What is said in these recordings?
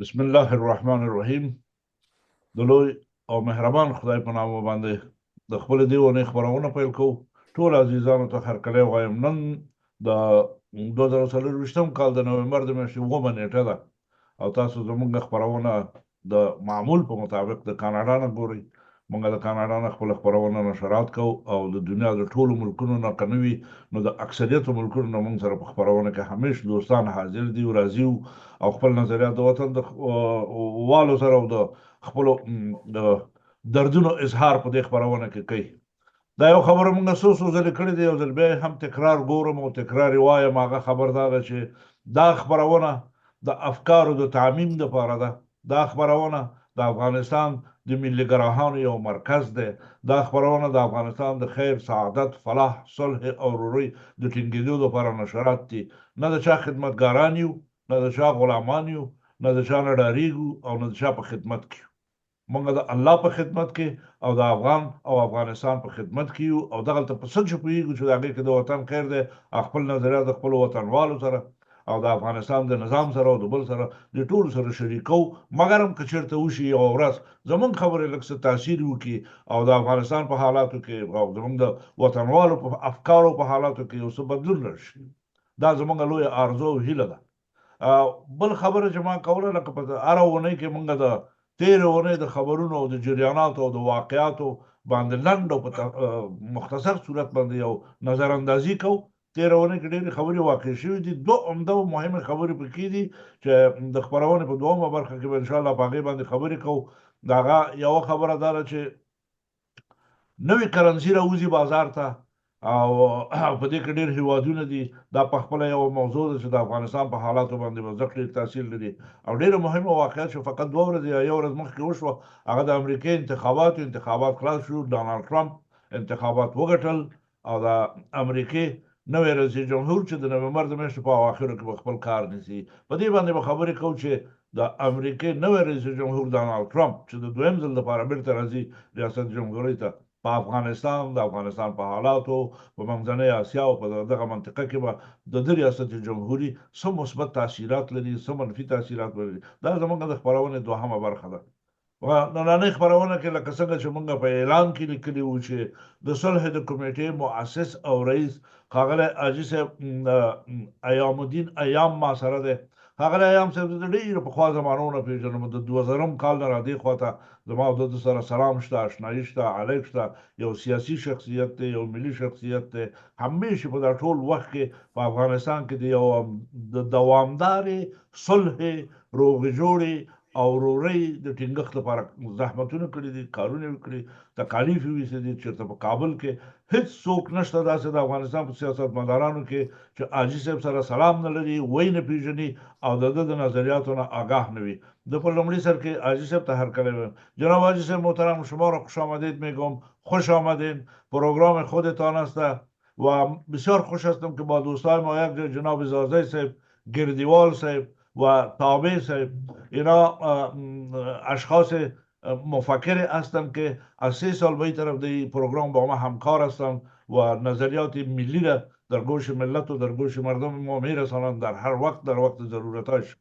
بسم الله الرحمن الرحیم. د لوی او مهربان خدای په نام باندې د خپل دی ونې خبرونه پیل کوو. ټول عزیزانو ته هرکلی وایم. نن د 2024 کال د نومبر د میاشتې 9 نیټه ده او تاسو زموږ خبرونه د معمول په مطابق د کاناډا نه ګورئ. موږ د کاناډا نه خپل خبرونه نشرات کوو او د دنیا د ټولو ملکونو نه که نه وي نو د اکثریت ملکونو نه موږ سره په خبرونه کې همیش دوستان حاضر دي او راځي او خپل نظریات د وطن د والو سره او د خپل د دردونو اظهار په دې خبرونه کې کوي. دا یو خبره موږ څو ځلې کړې ده، یو ځل بیا هم تکرار ګورم او تکرار وایم. هغه خبر دا ده چې دا خبرونه د افکارو د تعمیم دپاره ده. دا خبرونه د افغانستان د ملي ګراهانو یو مرکز دی. دا خبرونه د افغانستان د خیر، سعادت، فلاح، صلح او ورورۍ د ټینګېدو لپاره نشرات دي. نه د چا خدمتګاران یو، نه د چا غلامان یو، نه د چا نه ډارېږو او نه د چا په خدمت کې یو. موږ د الله په خدمت کې او د افغان او افغانستان په خدمت کې یو او دغلته په څه چې پوهېږو چې د هغې کې د وطن خیر دی، خپل نظریات د خپلو وطنوالو سره او د افغانستان د نظام سره او د بل سره د ټولو سره شریکو. مګر هم که چېرته وشي یوه ورځ زموږ خبرې لږ څه تاثیر وکړي او د افغانستان په حالاتو کې او زموږ د وطنوالو په افکارو په حالاتو کې یو څه بدلون راشي، دا زموږ لویه آرزو او هیله ده. بل خبره چې ما کوله، لکه په هره اونۍ کې موږ د تېرې اونۍ د خبرونو او د جریاناتو او د واقعاتو باندې لنډ او په مختصر صورت باندې یو نظر اندازي کوو. تېره اونۍ کې ډېرې خبرې واقع شوي دي. دوه عمده او مهمې خبرې پکې دي چې د خپرونې په دویمه برخه کې به انشاءالله په هغې باندې خبرې کوو. د هغه یوه خبره دا ده چې نوې کرنسي راوځي بازار ته او په دې کې ډېر هیوادونه دي. دا په خپله یوه موضوع ده چې د افغانستان په حالاتو باندې به زه ډېر تاثیر لري او ډېره مهمه واقعه چې فقط 2 ورځې یا 1 ورځ مخکې وشوه، هغه د امریکې انتخابات خلاص شو. ډانالډ ټرمپ انتخابات وګټل او د امریکې نوی رئیس جمهور چې د نومبر د میاشتې په اواخرو کې به خپل کار نیسي. په دې باندې به خبرې کوو چې د امریکې نوی رئیس جمهور ډانالډ ټرمپ چې د دویم ځل لپاره بیرته راځي ریاست جمهورۍ ته، په افغانستان په حالاتو په منځنۍ اسیا او په دغه منطقه کې به د ده ریاست جمهوري څه مثبت تاثیرات لري، څه منفي تاثیرات لري. دا زموږ د خپرونې دوهمه برخه ده. نننۍ خپرونه کې لکه څنګه چې موږ په اعلان کې لیکلي وو چې د صلح د کمیټې مؤسس او رئیس ښاغلی حاجي صاحب ایام الدین ایام ما سره دی. ښاغلی ایام صاحب د ډېرو پخوا زمانو نه پېژنم. د 2000 کال نه را دې خواته زما او د سره سلام شته، اشنایي شته، اړیک شته. یو سیاسي شخصیت دی، یو ملي شخصیت دی. همیشه په دا ټول وخت کې په افغانستان کې د یو د دوامدارې صلح، روغې جوړې او ورورۍ د ټینګښت لپاره زحمتونه کړي دي، کارونه یې کړي، تکالیف یې ویستې. چېرته په کابل کې هېڅ څوک نشته داسې د افغانستان په سیاستمدارانو کې چې حاجي صاحب سره سلام نه لري، وی نه پېژني او د ده د نظریاتو نه آگاه نه وي. ده په لومړي سر کې حاجی صاحب ته هرکلی وایم. جناب حاجی صاحب محترم، شما را خوش آمدید میگم. خوش آمدین. پروگرام خودتان است و بسیار خوش هستم که با دوستای ما یک جناب زازه صاحب، گردیوال صاحب و تابع صاحب، اینا اشخاص مفکر هستند که از 3 سال به این طرف در پروگرام با ما همکار هستند و نظریات ملی را در گوش ملت و در گوش مردم ما میرسانند در هر وقت، در وقت ضرورتاش.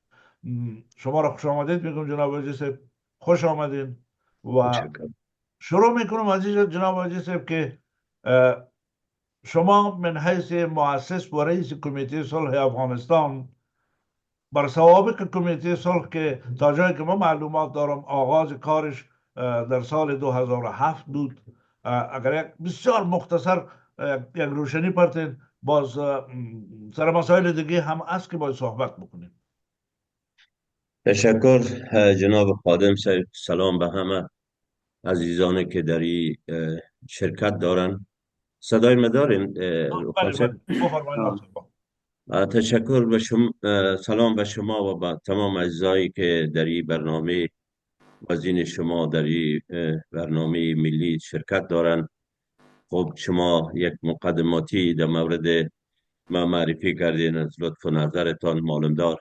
شما را خوش آمدید میگم جناب حاجی صاحب. خوش آمدین و شروع میکنم عزیز جناب حاجی صاحب که شما من حیث مؤسس و رئیس کمیته صلح افغانستان بر سوابق کمیته صلح که تا جایی که ما معلومات دارم آغاز کارش در سال 2007 بود، اگر یک بسیار مختصر یک روشنی پرتین، باز سر مسائل دیگه هم است که باید صحبت بکنیم. تشکر جناب خادم صاحب. سلام به همه عزیزانی که در این شرکت دارن. صدای ما دارین؟ تشکر به شما. سلام به شما و به تمام عزیزایی که در این برنامه وزین شما در این برنامه ملی شرکت دارن. خب شما یک مقدماتی در مورد ما معرفی کردین، از لطف و نظرتان معلوم دار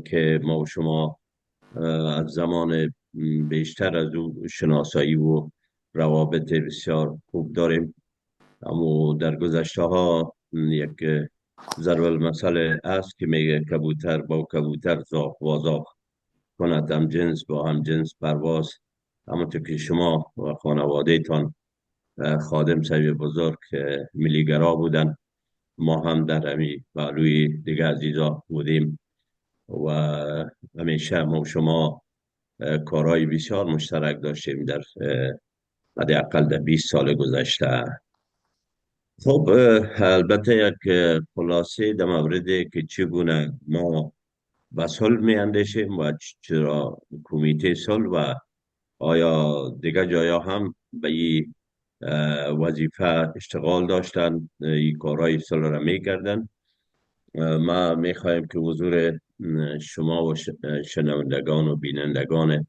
که ما و شما از زمان بیشتر از او شناسایی و روابط بسیار خوب داریم. اما در گذشته ها یک ضرب المثل است که میگه کبوتر با کبوتر زاغ و زاغ. کند، هم جنس با هم جنس پرواز. همونطور که شما و خانواده تان خادم صاحب بزرگ ملیگرا بودن، ما هم در همی پهلوی دیگه عزیزا بودیم و همیشه ما و شما کارهای بسیار مشترک داشتیم در حداقل در 20 سال گذشته. خب البته یک خلاصه در مورد که چگونه ما به صلح می اندیشیم و چرا کمیته صلح و آیا دیگه جایا هم به این وظیفه اشتغال داشتن، این کارهای صلح را می کردن. ما می خواهیم که حضور شما و شنوندگان و بینندگان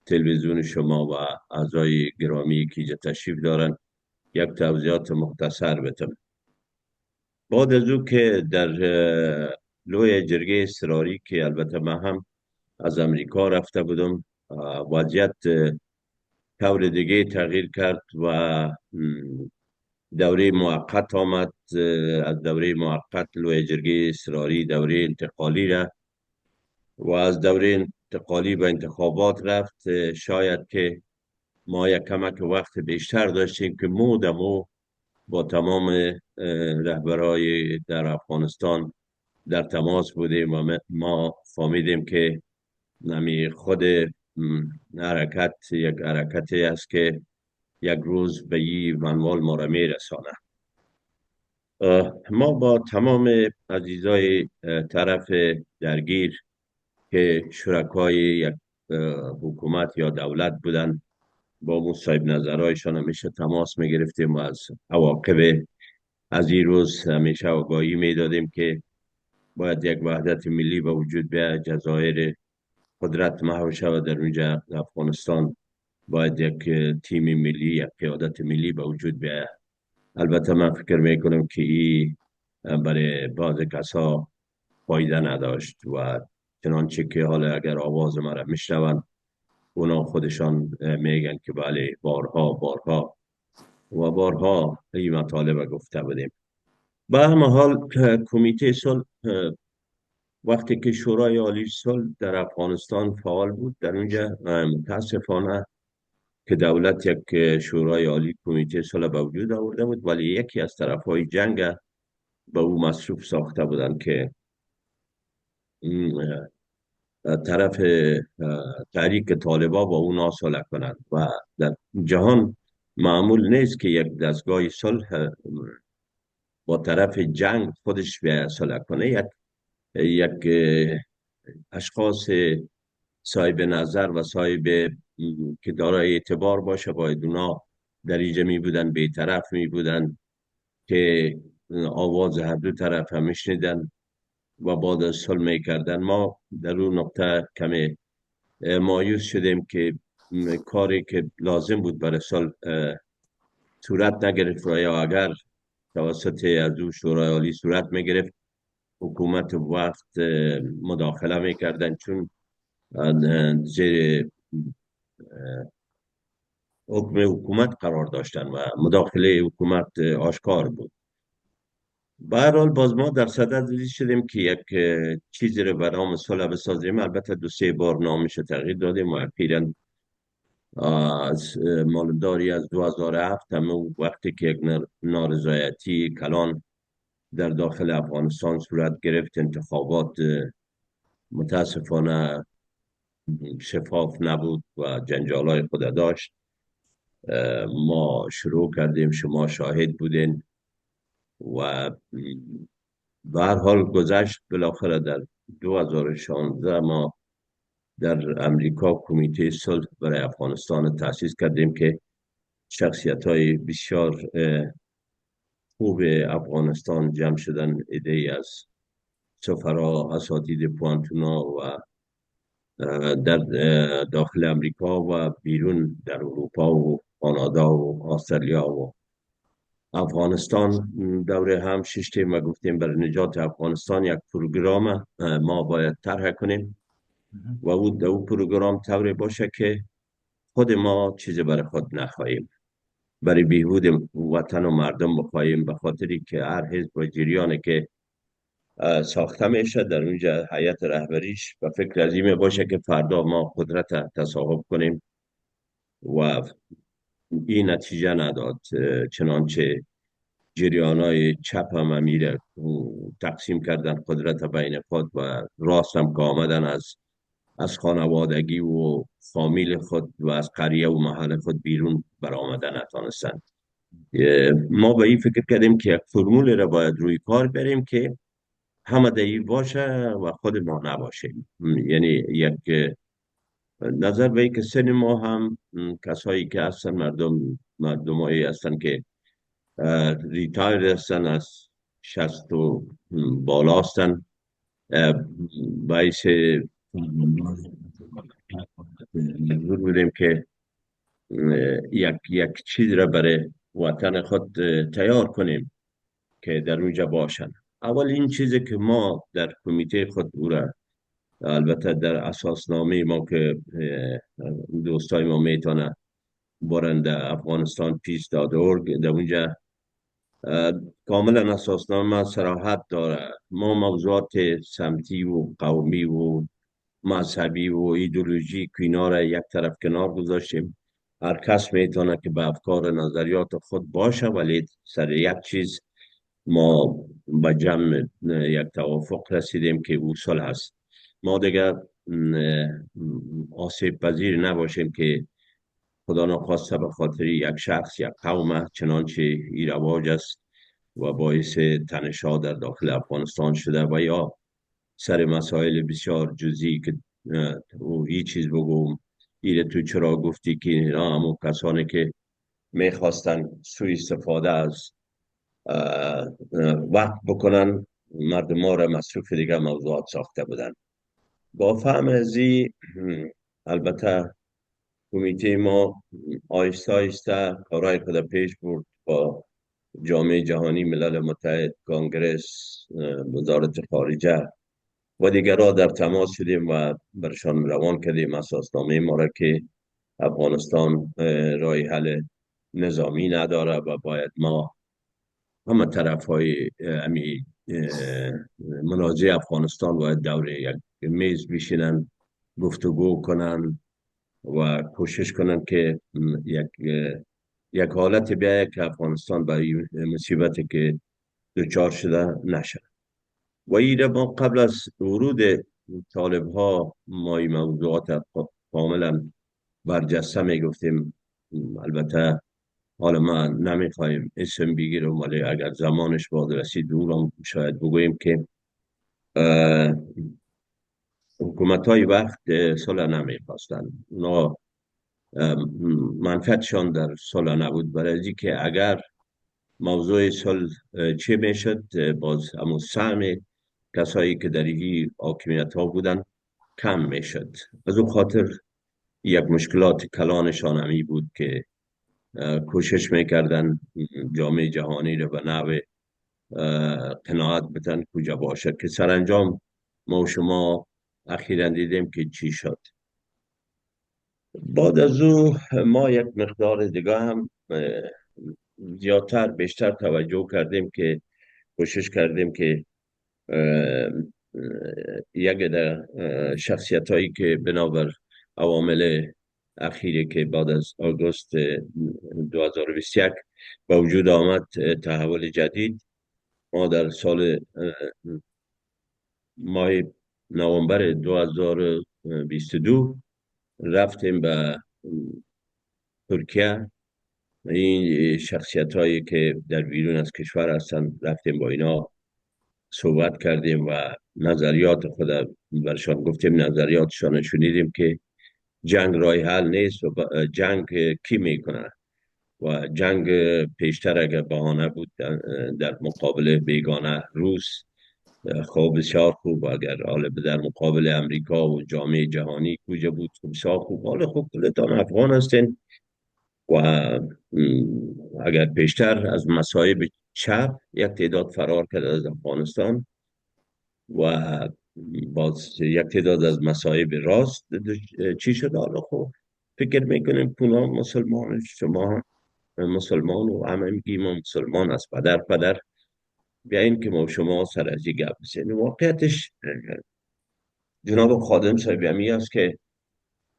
تلویزیون شما و اعضای گرامی که اینجا تشریف دارن یک توضیحات مختصر بدم. بعد از او که در لوی جرگه اضطراری که البته من هم از امریکا رفته بودم، وضعیت طور دیگه تغییر کرد و دوره موقت آمد. از دوره موقت لوی جرگه اضطراری دوره انتقالی رفت و از دوره انتقالی به انتخابات رفت. شاید که ما یک کمک وقت بیشتر داشتیم که مو با تمام رهبرای در افغانستان در تماس بودیم و ما فهمیدیم که نمی خود حرکت یک حرکتی است که یک روز به این منوال ما را می رسانه. ما با تمام عزیزای طرف درگیر که شرکای یک حکومت یا دولت بودن با مصاحب نظرهایشان همیشه تماس می گرفتیم و از عواقب از این روز همیشه آگاهی می دادیم که باید یک وحدت ملی به وجود بیاید. جزایر قدرت محو شود در اونجا، افغانستان باید یک تیم ملی، یک قیادت ملی به وجود بیاید. البته من فکر می کنم که این برای بعض کسا فایده نداشت و چنانچه که حالا اگر آواز مرا میشنون اونا خودشان میگن که بله بارها و بارها این مطالب گفته بودیم. به همه حال کمیته صلح وقتی که شورای عالی صلح در افغانستان فعال بود، در اونجا متاسفانه که دولت یک شورای عالی کمیته صلح به وجود آورده بود، ولی یکی از طرفهای جنگ به او مصروف ساخته بودند که طرف تحریک طالبا با او صلح کنند و در جهان معمول نیست که یک دستگاه صلح با طرف جنگ خودش به صلح کنه. یک اشخاص صاحب نظر و صاحب که دارای اعتبار باشه باید اونا در اینجا می بودن، بی‌طرف می بودن که آواز هر دو طرف هم میشنیدن و بعد از صلح می کردن. ما در اون نقطه کمی مایوس شدیم که کاری که لازم بود برای صلح صورت نگرفت و یا اگر توسط از او شورای عالی صورت میگرفت حکومت وقت مداخله میکردن، چون زیر حکم حکومت قرار داشتن و مداخله حکومت آشکار بود. به هر حال باز ما در صدد شدیم که یک چیزی رو به نام صلح بسازیم. البته 2-3 بار نامش تغییر دادیم و اخیراً از مالداری از 2007 هم وقتی که یک نارضایتی کلان در داخل افغانستان صورت گرفت، انتخابات متاسفانه شفاف نبود و جنجالای خود داشت، ما شروع کردیم، شما شاهد بودین و به هر حال گذشت. بالاخره در 2016 ما در امریکا کمیته صلح برای افغانستان تأسیس کردیم که شخصیت های بسیار خوب افغانستان جمع شدن، ایده از سفرا، اساتید پوانتونا و در داخل امریکا و بیرون در اروپا و کانادا و استرالیا و افغانستان دوره هم ششتیم و گفتیم برای نجات افغانستان یک پروگرام ما باید طرح کنیم و او پروگرام طوری باشه که خود ما چیزی برای خود نخواهیم، برای بهبود وطن و مردم بخواهیم، به خاطری که هر حزب و جریانی که ساخته میشه. در اونجا هیئت رهبریش و فکر عظیم باشه که فردا ما قدرت تصاحب کنیم و این نتیجه نداد. چنانچه جریان های چپ هم میره تقسیم کردن قدرت بین خود و راست هم که آمدن از خانوادگی و فامیل خود و از قریه و محل خود بیرون برآمدن نتانستن. ما به این فکر کردیم که یک فرمول را باید روی کار بریم که همه دایی باشه و خود ما نباشیم. یعنی یک نظر به این که سن ما هم کسایی که هستن مردمایی هستن که ریتایر هستن از 60 و بالا هستن. باعث مجبور بودیم که یک چیز را برای وطن خود تیار کنیم که در اونجا باشن. اول این چیزی که ما در کمیته خود او را، البته در اساسنامه ما که دوستای ما میتونه برند افغانستان peace.org، در اونجا کاملا اساسنامه صراحت داره. ما موضوعات سمتی و قومی و مذهبی و ایدولوژی که اینا را یک طرف کنار گذاشتیم. هر کس میتونه که به افکار و نظریات خود باشه، ولی سر یک چیز ما به جمع یک توافق رسیدیم که اصول هست. ما دیگر آسیب پذیر نباشیم که خدا نخواسته به خاطر یک شخص یک قوم چنانچه ای رواج است و باعث تنش‌ها در داخل افغانستان شده و یا سر مسائل بسیار جزئی که او هیچ چیز بگم ایره تو چرا گفتی که اینا همون کسانی که میخواستن سوء استفاده از وقت بکنن مردم ها را مصروف دیگه موضوعات ساخته بودن. با فهم ازی البته کمیته ما آیسته آیسته کارهای خود پیش برد با جامعه جهانی، ملل متحد، کانگرس، وزارت خارجه و دیگرها در تماس شدیم و برشان روان کردیم اساسنامه ما را که افغانستان راه حل نظامی نداره و باید ما همه طرف های منازع افغانستان باید دور یک میز بشینن، گفتگو کنن و کوشش کنن که یک حالت بیاید که افغانستان برای مصیبتی که دچار شده نشه. و این ما قبل از ورود طالب ها ما این موضوعات کاملا برجسته می گفتیم. البته حالا ما نمیخوایم اسم بگیرم، ولی اگر زمانش باید رسید اونم شاید بگوییم که حکومت های وقت صلح نمیخواستن. اونا منفعتشان در صلح نبود، برای که اگر موضوع صلح چه میشد، باز همون سهم کسایی که در این حاکمیت ها بودن کم میشد. از اون خاطر یک مشکلات کلانشان همی بود که کوشش میکردن جامعه جهانی رو به نوع قناعت بتن کجا باشد که سرانجام ما و شما اخیراً دیدیم که چی شد. بعد از او ما یک مقدار دیگه هم زیادتر بیشتر توجه کردیم که کوشش کردیم که یک در شخصیت هایی که بنابر عوامل اخیری که بعد از آگوست 2021 به وجود آمد، تحول جدید، ما در سال ماه نوامبر 2022 رفتیم به ترکیه. این شخصیت هایی که در بیرون از کشور هستن رفتیم با اینا صحبت کردیم و نظریات خود برشان گفتیم، نظریاتشان شنیدیم که جنگ راه حل نیست و جنگ کی میکنه و جنگ پیشتر اگر بهانه بود در مقابل بیگانه روس، خب بسیار خوب. اگر حالا در مقابل امریکا و جامعه جهانی کجا بود، بسیار خوب. حالا خب کلتان افغان هستین و اگر پیشتر از مصائب چپ یک تعداد فرار کرد از افغانستان و باز یک تعداد از مصائب راست چی شد، حالا خب فکر میکنیم پونا مسلمان، شما مسلمان و همه میگیم مسلمان است، پدر بیاین که ما شما سر از این گپ بزنیم. واقعیتش جناب خادم صاحب همی است که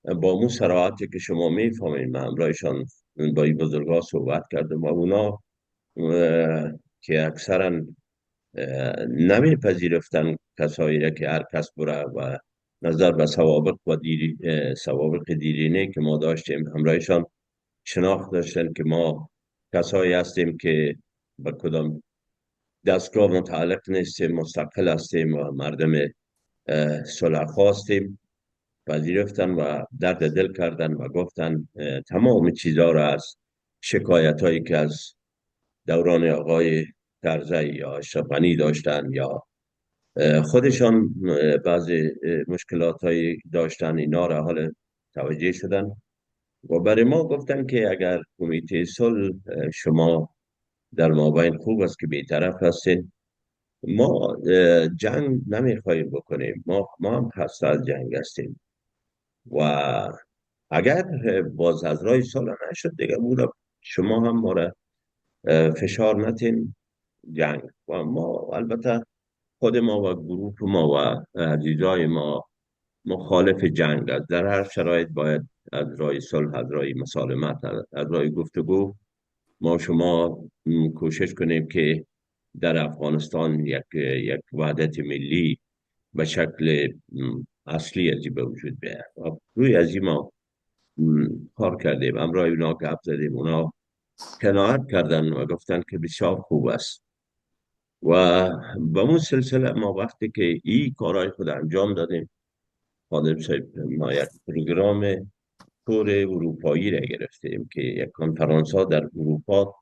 با مو سراحتی که شما میفهمین، من همراهشان با این بزرگان صحبت کردم و اونا که اکثرا نمیپذیرفتن کسایی را که هر کس بره و نظر به سوابق و سوابق دیرینه که ما داشتیم همراهشان شناخت داشتن که ما کسایی هستیم که به کدام دستگاه متعلق نیستیم، مستقل هستیم و مردم صلح هستیم. پذیرفتن و درد دل کردن و گفتن تمام چیزها را از شکایت هایی که از دوران آقای کرزی یا اشرف غنی داشتن یا خودشان بعضی مشکلات هایی داشتن، اینا را حال توجه شدن و برای ما گفتن که اگر کمیته صلح شما در مابین خوب است که بیطرف هستین، ما جنگ نمیخواهیم بکنیم، ما هم خسته از جنگ هستیم و اگر باز از راه صلح نشد دیگه بودا شما هم ما را فشار نتین جنگ. و ما البته خود ما و گروه ما و عزیزای ما مخالف جنگ است. در هر شرایط باید از راه صلح، از راه مسالمت، از راه گفتگو ما شما کوشش کنیم که در افغانستان یک وحدت ملی به شکل اصلی ازی به وجود بیاد. روی ازی ما کار کردیم، امرای اونا گپ زدیم، اونا قناعت کردن و گفتن که بسیار خوب است. و به اون سلسله ما وقتی که این کارهای خود انجام دادیم، خادم صاحب ما یک پروگرام تور اروپایی را گرفتیم که یک کنفرانس ها در اروپا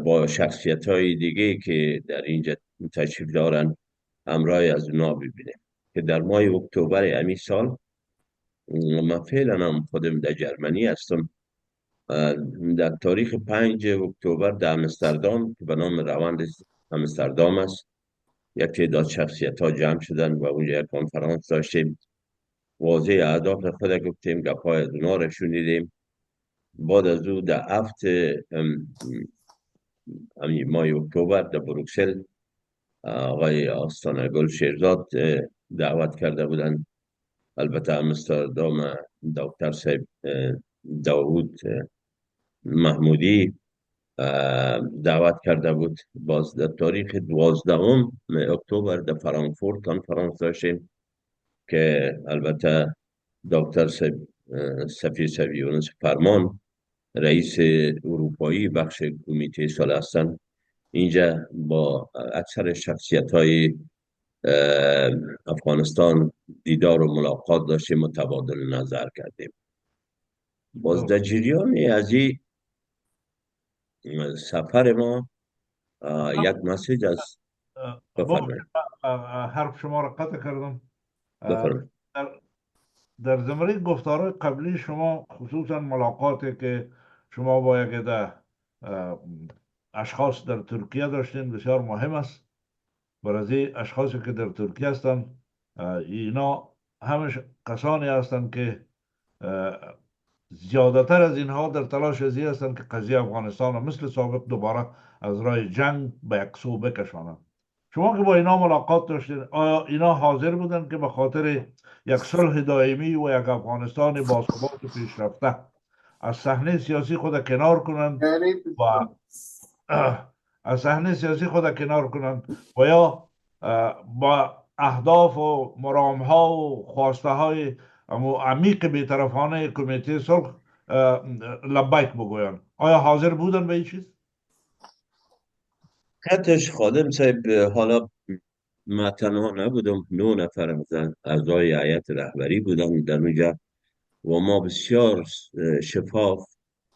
با شخصیت های دیگه که در اینجا تشریف دارن همراه از اونا ببینیم که در ماه اکتبر امی سال من فعلا هم خودم در جرمنی هستم. در تاریخ 5 اکتبر در امستردام که به نام روند امستردام است، یک تعداد شخصیت ها جمع شدن و اونجا یک کنفرانس داشتیم. واضح اهداف خود گفتیم، گپای از اونا را شنیدیم. بعد از او در ماه اکتبر در بروکسل آقای آستانگل شیرزاد دعوت کرده بودن. البته امستردام دکتر صاحب داوود محمودی دعوت کرده بود. باز در تاریخ 12 اکتبر در فرانکفورت کنفرانس داشتیم که البته دکتر سفیر سویونس فرمان رئیس اروپایی بخش کمیته صلح هستند. اینجا با اکثر شخصیت های افغانستان دیدار و ملاقات داشتیم، متبادل نظر کردیم. باز در جریان از این سفر ما یک مسیج از بفرمایید. حرف شما را قطع کردم. بفرمایید. در در زمره گفتارهای قبلی شما خصوصا ملاقاتی که شما با یک عده اشخاص در ترکیه داشتین بسیار مهم است. برای اشخاصی که در ترکیه هستند، اینا همش کسانی هستند که زیادتر از اینها در تلاش ازی هستند که قضیه افغانستان مثل سابق دوباره از راه جنگ به یک سو بکشانند. شما که با اینا ملاقات داشتید، آیا اینا حاضر بودند که به خاطر یک صلح دائمی و یک افغانستان باثبات و پیشرفته از صحنه سیاسی خود کنار کنند و از صحنه سیاسی خود کنار کنند و یا با اهداف و مرام ها و خواسته های عمیق بیطرفانه کمیته صلح لبیک بگویند؟ آیا حاضر بودن به این چیز؟ حتش خادم صاحب، حالا ما تنها نبودم، 9 نفر از اعضای هیئت رهبری بودن در اونجا و ما بسیار شفاف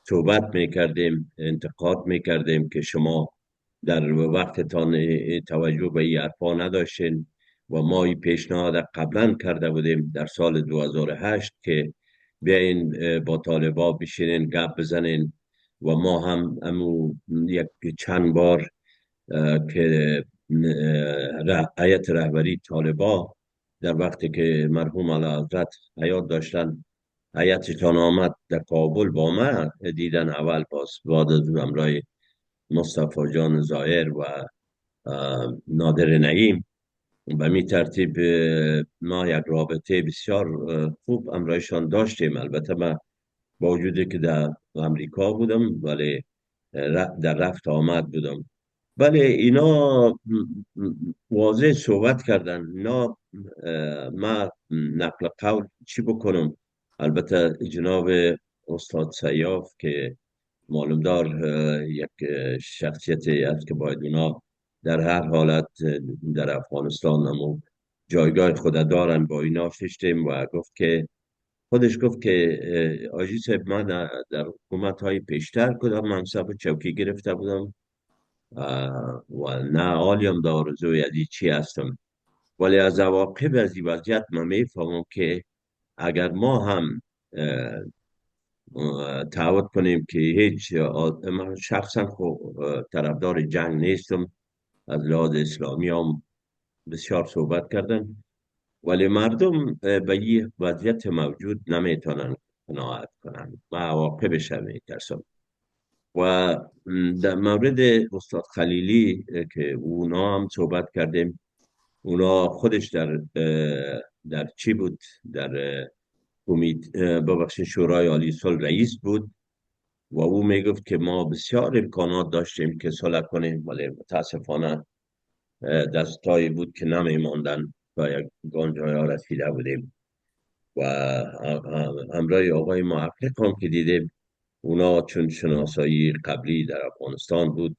صحبت میکردیم، انتقاد میکردیم که شما در وقتتان توجه به این حرفا نداشتین و ما این پیشنهاد قبلا کرده بودیم در سال 2008 که بیاین با طالبا بشینین گپ بزنین و ما هم یک چند بار که هیئت رهبری طالبا در وقتی که مرحوم اعلیحضرت حیات داشتن هیئتشان آمد در کابل با ما دیدن اول، باز بعد از او همراه مصطفی جان زایر و نادر نعیم. به می ترتیب ما یک رابطه بسیار خوب امرایشان داشتیم. البته من با وجودی که در امریکا بودم، ولی در رفت آمد بودم. ولی اینا واضح صحبت کردن. اینا ما نقل قول چی بکنم. البته جناب استاد سیاف که معلوم دار یک شخصیتی است که باید اونا در هر حالت در افغانستان نمو جایگاه خود دارن. با اینا ششتیم و خودش گفت که آجی صاحب، من در حکومت های پیشتر کدام منصب چوکی گرفته بودم و نه عالیم در آرزوی از چی هستم، ولی از عواقب از این وضعیت من میفهمم که اگر ما هم تعهد کنیم که من شخصا طرفدار جنگ نیستم. از لحاظ اسلامی هم بسیار صحبت کردن، ولی مردم به این وضعیت موجود نمیتونن قناعت کنن و عواقبش هم میترسن. و در مورد استاد خلیلی که اونا هم صحبت کردیم، اونا خودش در چی بود، در ببخشید شورای عالی صلح رئیس بود و او میگفت که ما بسیار امکانات داشتیم که صلح کنیم، ولی متاسفانه دستایی بود که نمیماندن و یک گنجای ها رسیده بودیم. و همراه آقای محقق هم که دیدیم، اونا چون شناسایی قبلی در افغانستان بود،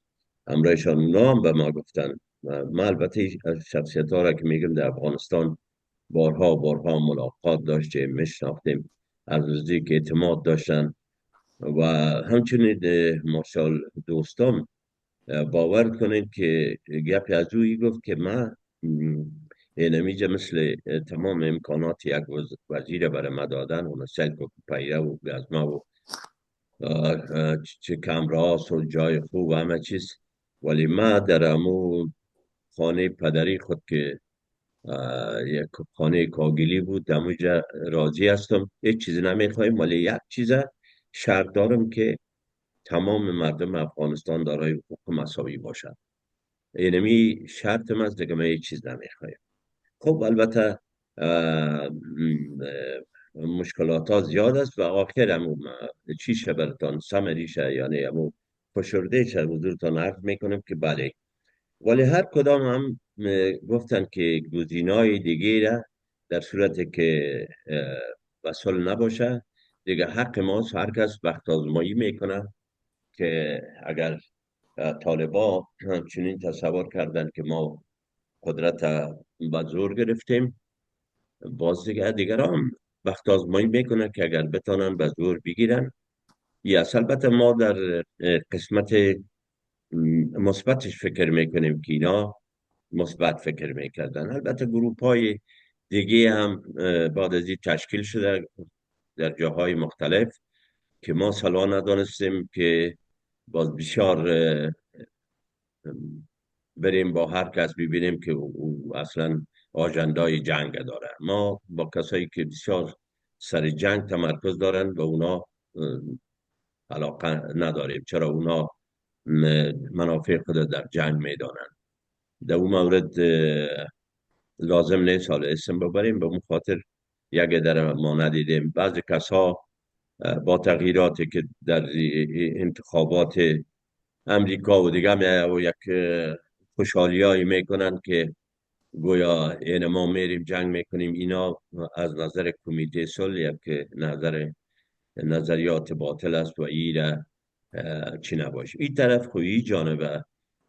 همراهشان اونا هم به ما گفتن. ما البته شخصیت ها را که میگم در افغانستان بارها ملاقات داشتیم، میشناختیم، از نزدیک اعتماد داشتن. و همچنین مارشال دوستان، باور کنید که گپی از اوی گفت که من اینمیجه مثل تمام امکانات یک وزیر برای ما دادن، اون سلک و پیره و گزمه و چه کمراس و جای خوب و همه چیز، ولی ما در امو خانه پدری خود که یک خانه کاگلی بود دموجه راضی هستم، هیچ چیزی نمیخوایم، ولی یک چیز شرط دارم که تمام مردم افغانستان دارای حقوق مساوی باشند. اینمی شرط از دیگه، من هیچ چیز نمیخوایم. خب البته مشکلات ها زیاد است و آخر همو چی برتان سمریشه، یعنی همو فشرده شه حضورتان عرض میکنم که بله. ولی هر کدام هم گفتن که گزینای دیگه را در صورت که وصل نباشه دیگه حق ماست. هر کس وقت آزمایی میکنه که اگر طالبا چنین تصور کردن که ما قدرت به زور گرفتیم، باز دیگران وقت آزمایی میکنن که اگر بتانن به زور بگیرن. یا البته ما در قسمت مثبتش فکر میکنیم که اینا مثبت فکر میکردن. البته گروپ های دیگه هم بعد از این تشکیل شده در جاهای مختلف که ما سلا ندانستیم که باز بسیار بریم با هر کس ببینیم که او اصلا آجندای جنگ داره. ما با کسایی که بسیار سر جنگ تمرکز دارن به اونا علاقه نداریم، چرا اونا منافع خود در جنگ میدانن. در اون مورد لازم نیست حال اسم ببریم، به اون خاطر یک در ما ندیدیم. بعضی کسا با تغییراتی که در انتخابات امریکا و دیگه و یک خوشحالی هایی میکنن که گویا این ما میریم جنگ میکنیم. اینا از نظر کمیته صلح یک نظریات باطل است و ایره چی نباشه. این طرف خویی جانبه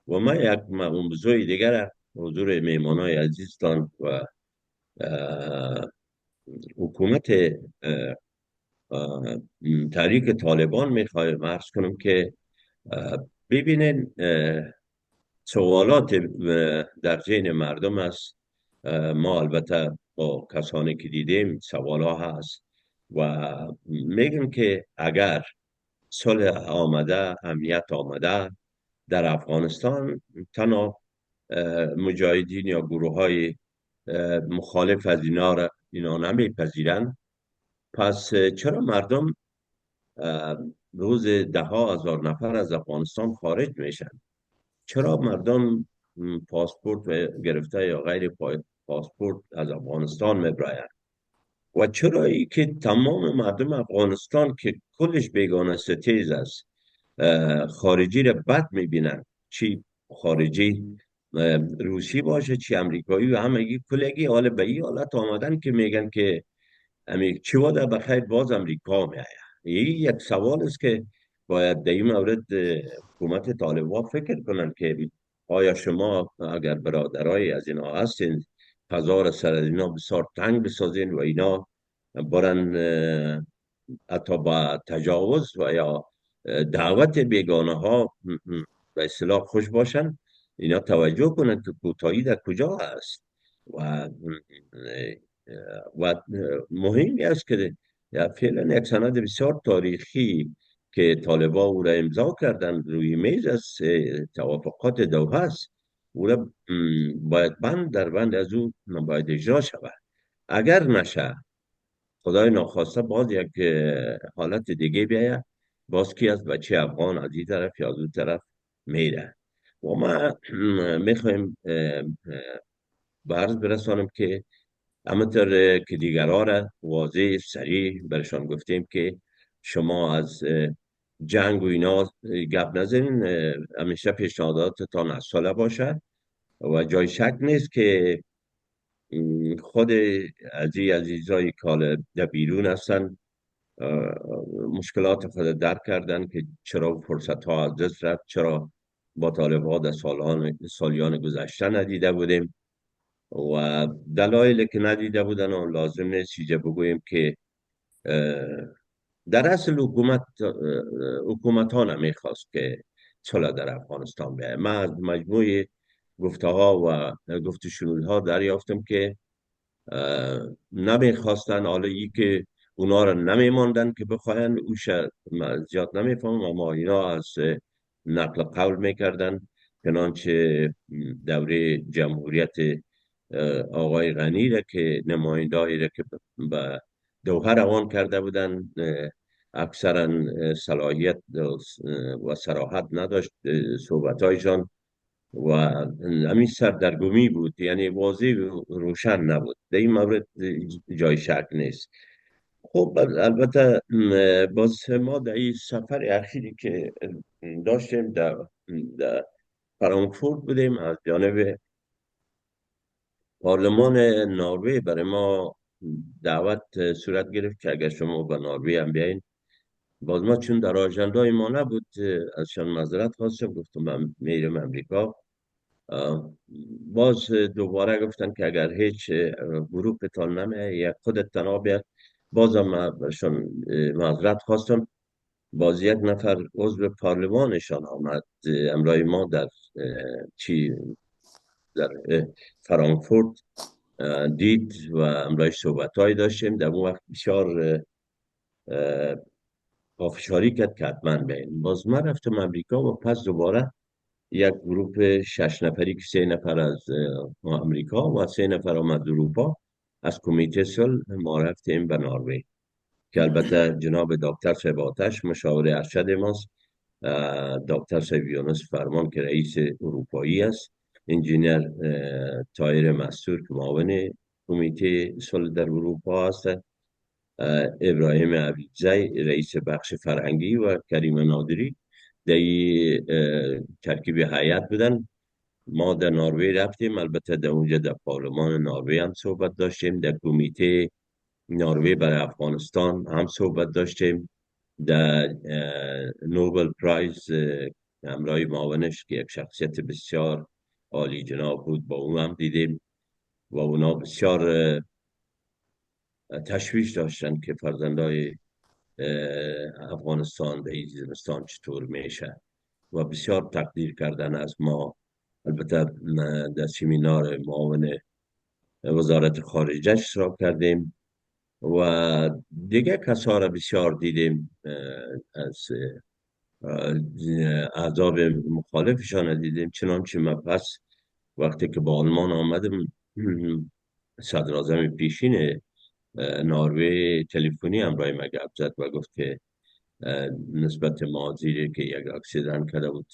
و ما یک موضوع دیگر حضور میمانای عزیزتان و حکومت تحریک طالبان میخوایم عرض کنم که ببینین سوالات در ذهن مردم است. ما البته با کسانی که دیدیم سوال ها هست و میگم که اگر صلح آمده، امنیت آمده در افغانستان، تنها مجاهدین یا گروه های مخالف از اینا نمیپذیرند، پس چرا مردم روز 10,000 نفر از افغانستان خارج میشن؟ چرا مردم پاسپورت و گرفته یا غیر پاسپورت از افغانستان میبراید. و چرا ای که تمام مردم افغانستان که کلش بیگانه ستیز است، خارجی را بد میبینن، چی خارجی روسی باشه چی امریکایی، و همگی کلگی حال به این حالت آمدن که میگن که چی واده بخیر باز امریکا می آید. این یک سوال است که باید در این مورد حکومت طالبان فکر کنن که آیا شما اگر برادرای از اینا هستین فضا سر از اینا بسیار تنگ بسازین و اینا برن حتی با تجاوز و یا دعوت بیگانه ها به اصطلاح خوش باشن، اینا توجه کنن که کوتاهی در کجا هست. و مهمی است که فعلا یک سند بسیار تاریخی که طالبان او را امضا کردن روی میز از توافقات دوحه است، او را باید بند در بند از او باید اجرا شود. اگر نشه خدای ناخواسته باز یک حالت دیگه بیاید، باز کی از بچه افغان از این طرف یا از اون طرف میره. و ما میخوایم به عرض برسانم که همونطور که دیگران را واضح سریع برشان گفتیم که شما از جنگ و اینا گپ نزنین، همیشه پیشنهاداتتان از ساله باشه و جای شک نیست که خود عزیزای کال در بیرون هستن مشکلات خود درک کردن که چرا فرصت ها از دست رفت، چرا با طالبان در سالیان گذشته ندیده بودیم و دلایلی که ندیده بودن و لازم نیست چیزی بگوییم که در اصل حکومت ها نمیخواست که صلح در افغانستان بیاید. من از مجموع گفته ها و گفت شنود ها دریافتم که نمیخواستن، حالا ای که اونا را نمیماندن که بخواین اوش زیاد نمیفهمم، اما اینا از نقل قول میکردن چنانچه دوره جمهوریت آقای غنی را که نمایندهایی را که به دوحه روان کرده بودن اکثرا صلاحیت و صراحت نداشت صحبتایشان و همین سردرگمی بود، یعنی واضح روشن نبود. در این مورد جای شک نیست. خب البته باز ما در این سفر اخیری که داشتیم در فرانکفورت بودیم، از جانب پارلمان نروژ برای ما دعوت صورت گرفت که اگر شما به نروژ هم بیاین. باز ما چون در آژندای ما نبود ازشان معذرت خواستم، گفتم من میرم امریکا. باز دوباره گفتن که اگر هیچ گروهتان نمیه یا خودت تنها بیاد. بازم من برشان معذرت خواستم. باز یک نفر عضو پارلمانشان آمد امرای ما در فرانکفورت دید و امرای صحبت های داشتیم. در اون وقت بسیار پافشاری کرد که حتما بین. باز من رفتم امریکا و پس دوباره یک گروه 6 نفری که 3 نفر از امریکا و 3 نفر آمد اروپا از کمیته صلح ما رفتیم به نروژ که البته جناب دکتر صاحب آتش مشاور ارشد ماست، دکتر صاحب یونس فرمان که رئیس اروپایی است، انجینیر طاهر مستور که معاون کمیته صلح در اروپا است، ابراهیم عبیدزی رئیس بخش فرهنگی و کریم نادری در ترکیب هیئت بودن. ما در نروژ رفتیم، البته در اونجا در پارلمان نروژ هم صحبت داشتیم، در کمیته نروژ برای افغانستان هم صحبت داشتیم، در نوبل پرایز همراه معاونش که یک شخصیت بسیار عالی جناب بود با اون هم دیدیم و اونا بسیار تشویش داشتن که فرزندای افغانستان در این زمستان چطور میشه و بسیار تقدیر کردن از ما. البته در سمینار معاون وزارت خارجه اشتراک کردیم و دیگه کسا را بسیار دیدیم، از احزاب مخالفشان دیدیم. چنانچه من پس وقتی که با آلمان آمدم صدراعظم پیشین نروژ تلفنی همراه ما گپ زد و گفت که نسبت ماضی که یک اکسیدن کرده بود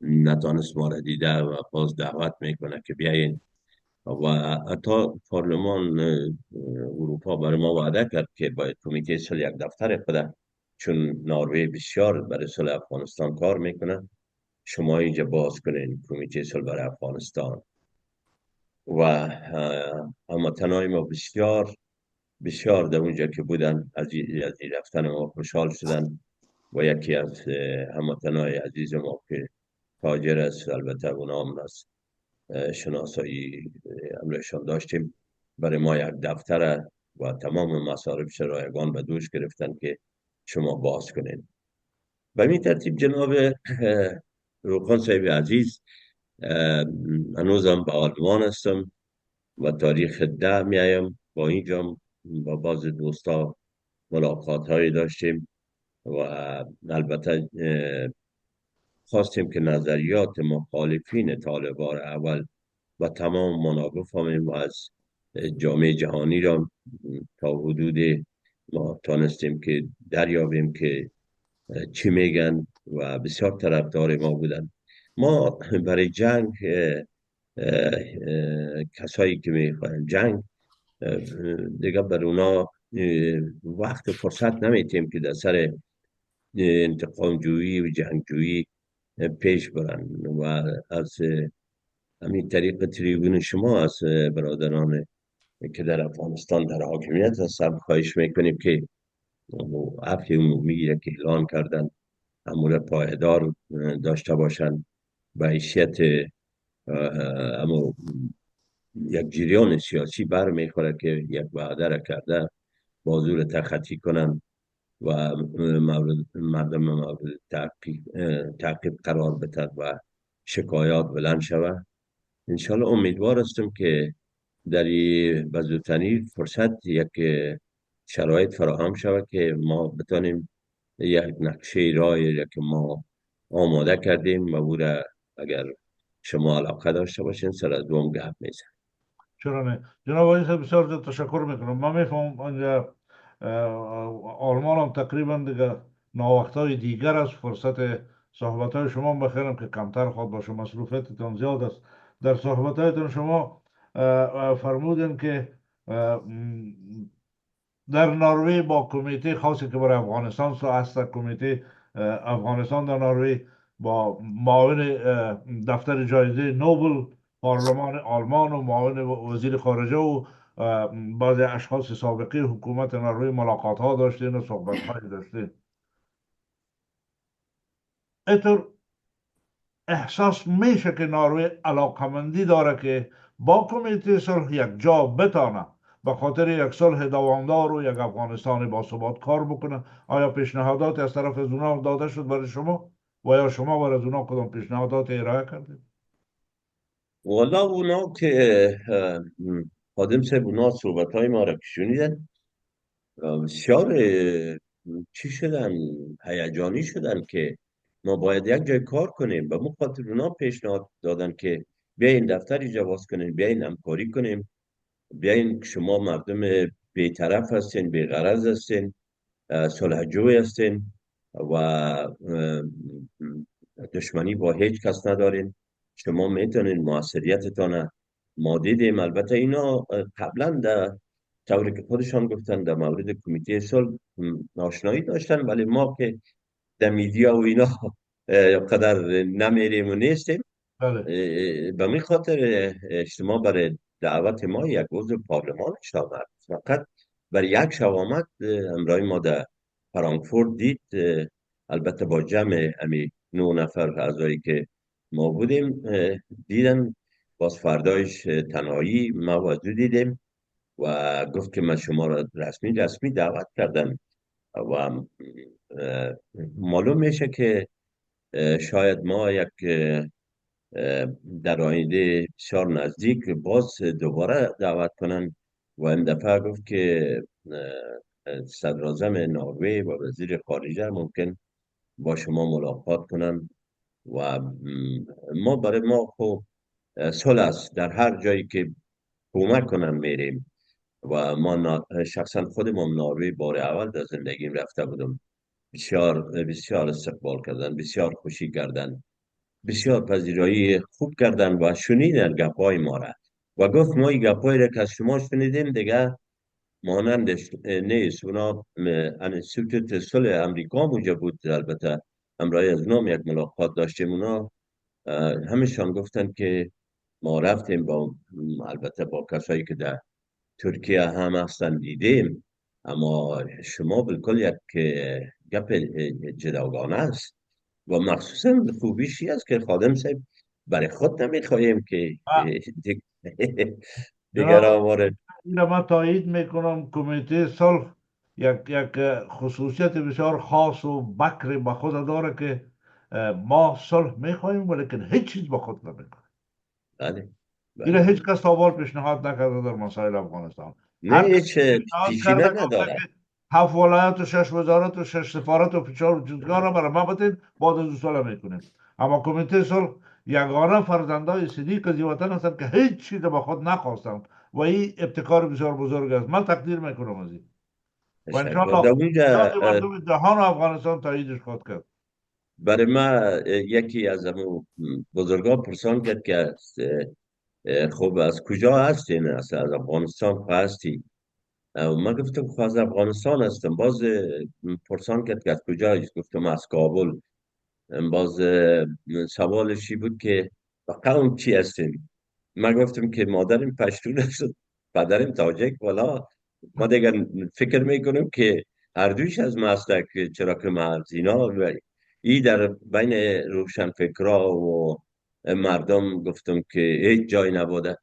نتانست ما را دیده و باز دعوت میکنه که بیاین. و حتی پارلمان اروپا برای ما وعده کرد که باید کمیته صلح یک دفتر خود، چون نروژ بسیار برای صلح افغانستان کار میکنه، شما اینجا باز کنین کمیته صلح برای افغانستان. و هموطنهای ما بسیار بسیار در اونجا که بودن از این رفتن ما خوشحال شدن. و یکی از هموطنهای عزیز ما که تاجر است، البته اونا هم از شناسایی امرشان داشتیم، برای ما یک دفتر و تمام مصارف رایگان به دوش گرفتن که شما باز کنین. به این ترتیب جناب روخان صاحب عزیز، هنوزم به آلمان هستم و تاریخ 10 میایم. با اینجا با بعض دوستا ملاقات هایی داشتیم و البته خواستیم که نظریات مخالفین طالبان اول و تمام مناقف همیم و از جامعه جهانی را تا حدود ما تانستیم که دریابیم که چی میگن و بسیار طرفدار ما بودن. ما برای جنگ کسایی که میخواین جنگ دیگه بر اونا وقت فرصت نمیتیم که در سر انتقام جویی و جنگ جویی پیش برن. و از همین طریق تریبون شما از برادران که در افغانستان در حاکمیت هستن خواهش میکنیم که عفو عمومی را که اعلان کردن امور پایدار داشته باشند به حیثیت اما یک جریان سیاسی برمیخوره که یک وعده را کرده بازور تخطی کنن و مردم مورد تعقیب قرار بدن و شکایات بلند شود. انشالله امیدوار هستم که در به زودترین فرصت یک شرایط فراهم شود که ما بتانیم یک نقشه راهی را که ما آماده کردیم و او را اگر شما علاقه داشته باشین سر از دوم گپ میزن. چرا نه جناب آقای صاحب، بسیار زیاد تشکر میکنم. من میفهمم اینجا آلمان هم تقریبا دیگه ناوقتهای دیگر است. فرصت صحبت های شما بخیرم که کمتر خود باشه، مصروفیتتان زیاد است. در صحبت هایتان شما فرمودین که در نروژ با کمیته خاصی که برای افغانستان هست، کمیته افغانستان در نروژ با معاون دفتر جایزه نوبل پارلمان آلمان و معاون وزیر خارجه و بعضی اشخاص سابقی حکومت نروژ ملاقات ها داشتین و صحبت های داشتین. اینطور احساس میشه که نروژ علاقمندی داره که با کمیته صلح یک جا بتانه به خاطر یک صلح دوامدار و یک افغانستان با ثبات کار بکنه. آیا پیشنهادات از طرف از اونا داده شد برای شما و یا شما برای از اونا کدام پیشنهادات ارائه کردید؟ والا اونا که خادم صاحب اونا صحبت های ما را که شنیدن بسیار چی شدن، هیجانی شدن که ما باید یک جای کار کنیم. به مخاطر اونا پیشنهاد دادن که بیاین دفتر ایجا باز کنیم، بیاین همکاری کنیم، بیاین که شما مردم بیطرف هستین، بیغرض هستین، صلحجو هستین و دشمنی با هیچ کس ندارین، شما میتونین موثریتتان. ما دیدیم البته اینا قبلا در طوری که خودشان گفتن در مورد کمیته صلح آشنایی داشتن، ولی ما که در میدیا و اینا قدر نمیریم و نیستیم. بله. به می خاطر اجتماع برای دعوت ما یک عضو پارلمانش آمد، فقط برای یک شب آمد همراه ما در فرانکفورت دید. البته با جمع امی 9 نفر اعضایی که ما بودیم دیدن. باز فردایش تنهایی ما وضو دیدیم و گفت که من شما را رسمی دعوت کردم. و معلوم میشه که شاید ما یک در آینده بسیار نزدیک باز دوباره دعوت کنن. و این دفعه گفت که صدراعظم نروژ و وزیر خارجه ممکن با شما ملاقات کنن. و ما برای ما خب صلح است، در هر جایی که کمک کنن میریم. و ما شخصا خودم نروژ بار اول در زندگیم رفته بودم، بسیار بسیار استقبال کردن، بسیار خوشی کردن بسیار پذیرایی خوب کردن و شنیدن گپای ما را و گفت ما این گپای را که از شما شنیدیم دیگه مانندش نیست. اونا انستیتوت صلح امریکا موجه بود، البته همراه از نام یک ملاقات داشتیم. اونا همشان گفتن که ما رفتیم با البته با کسایی که در ترکیه هم هستن دیدیم، اما شما بالکل یک گپ جداگانه است و مخصوصا خوبیش این است که خادم صاحب برای خود نمیخواهیم که دیگر جناب، وارد. این را من تایید میکنم. کمیته صلح یک خصوصیت بسیار خاص و بکری به خود داره که ما صلح میخواهیم ولیکن هیچ چیز به خود نمیکنیم. بله این بله. هیچ کس تا حال پیشنهاد نکرده در مسائل افغانستان. نه هر کس هیچ پیشنهاد پیشینه کرده گفته نداره. که 7 ولایت و 6 وزارت و 6 سفارت و 4 وجودگاه را برای ما بدین، بعد از او صلح میکنیم. اما کمیته صلح یگانه فرزندای صدیق از این وطن هستند که هیچ چیز به خود نخواستند و این ابتکار بسیار بزرگ است. من تقدیر میکنم از این و تشکر. در انشاءالله اونجا زیادی مردم جهان و افغانستان تاییدش خواهد کرد. برای ما یکی از همون بزرگان پرسان کرد که خب از کجا هستین؟ از افغانستان هستی؟ من گفتم خب از افغانستان هستم. باز پرسان کرد که از کجا؟ گفتم از کابل. باز سوالشی بود که و قوم چی هستیم؟ من گفتم که مادرم پشتون است، پدرم تاجک. والا ما دیگر فکر میکنیم که هر دویش از ما هست، که چرا که ما از اینا و ای در بین روشنفکرا و مردم گفتم که هیچ جای نبوده،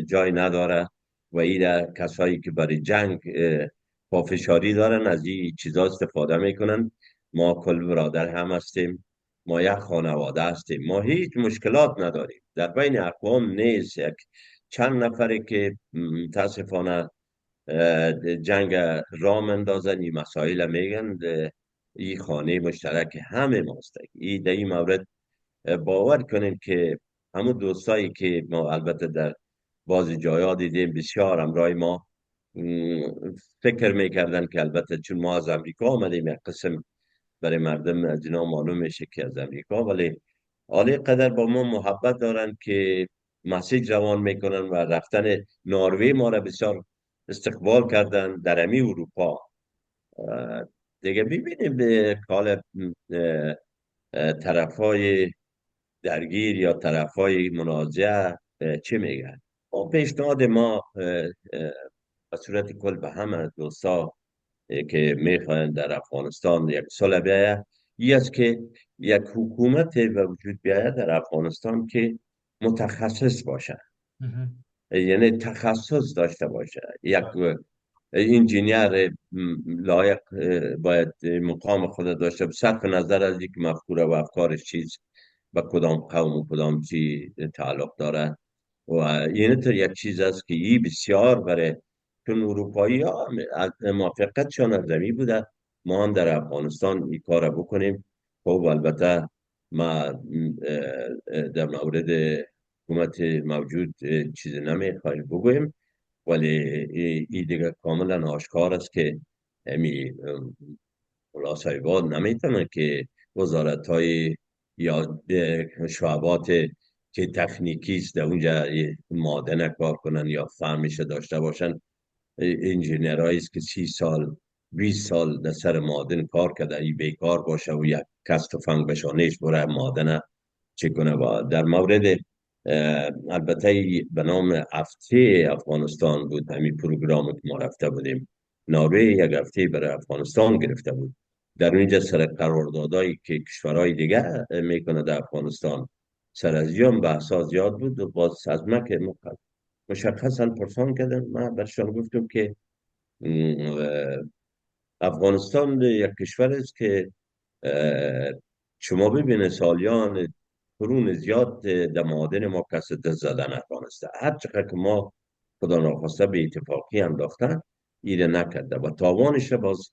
جای نداره و ای در کسایی که برای جنگ پافشاری دارن از این چیزا استفاده میکنن. ما کل برادر هم هستیم، ما یک خانواده هستیم، ما هیچ مشکلات نداریم. در بین اقوام نیست یک چند نفری که متاسفانه جنگ را اندازن این مسائل میگن. این خانه مشترک همه ماست. این در این مورد باور کنیم که همون دوستایی که ما البته در بعضی جایا دیدیم بسیار همراه ما م، فکر میکردن که البته چون ما از امریکا آمدیم یک قسم برای مردم از اینا معلوم میشه که از امریکا، ولی حالی قدر با ما محبت دارن که مسیج روان میکنن و رفتن ناروی ما را بسیار استقبال کردن در امی اروپا. دیگه ببینیم به کال طرفای درگیر یا طرفای منازع چی میگن. و پیشنهاد ما به صورت کل به همه دوستا که میخواهند در افغانستان یک صلح بیاید، این است که یک حکومت به وجود بیاید در افغانستان که متخصص باشه، یعنی تخصص داشته باشه. یک انجینیر لایق باید مقام خود داشته، صرف نظر از یک مفکوره و افکارش چیز به کدام قوم و کدام چی تعلق داره. و این طور یک چیز است که این بسیار برای چون اروپایی ها موافقتشان از زمین بوده ما هم در افغانستان این کار را بکنیم. خب البته ما در مورد حکومت موجود چیزی نمیخوایم بگویم، ولی این دیگه کاملا آشکار است که امی ملا صاحبان نمیتونه که وزارت های یا شعبات که تکنیکی است در اونجا معادن کار کنن یا فهمش داشته باشن. انجینرهایی است که 30 سال 20 سال در سر معادن کار کرده ای بیکار باشه و یک کس تفنگ بشانش بره معادن چه کنه. و در مورد البته به نام هفته افغانستان بود همین پروگرام که ما رفته بودیم ناروی، یک هفته برای افغانستان گرفته بود. در اونجا سر قراردادایی که کشورهای دیگه میکنه در افغانستان سر از یام بحثا زیاد بود و باز از ما که مشخصا پرسان کردن. من برشان گفتم که افغانستان یک کشور است که شما ببینید سالیان قرون زیاد در معادن ما کس دست زدن نتوانسته. هر چقدر که ما خدا ناخواسته به اتفاقی انداختن ایره نکرده و تاوانش را باز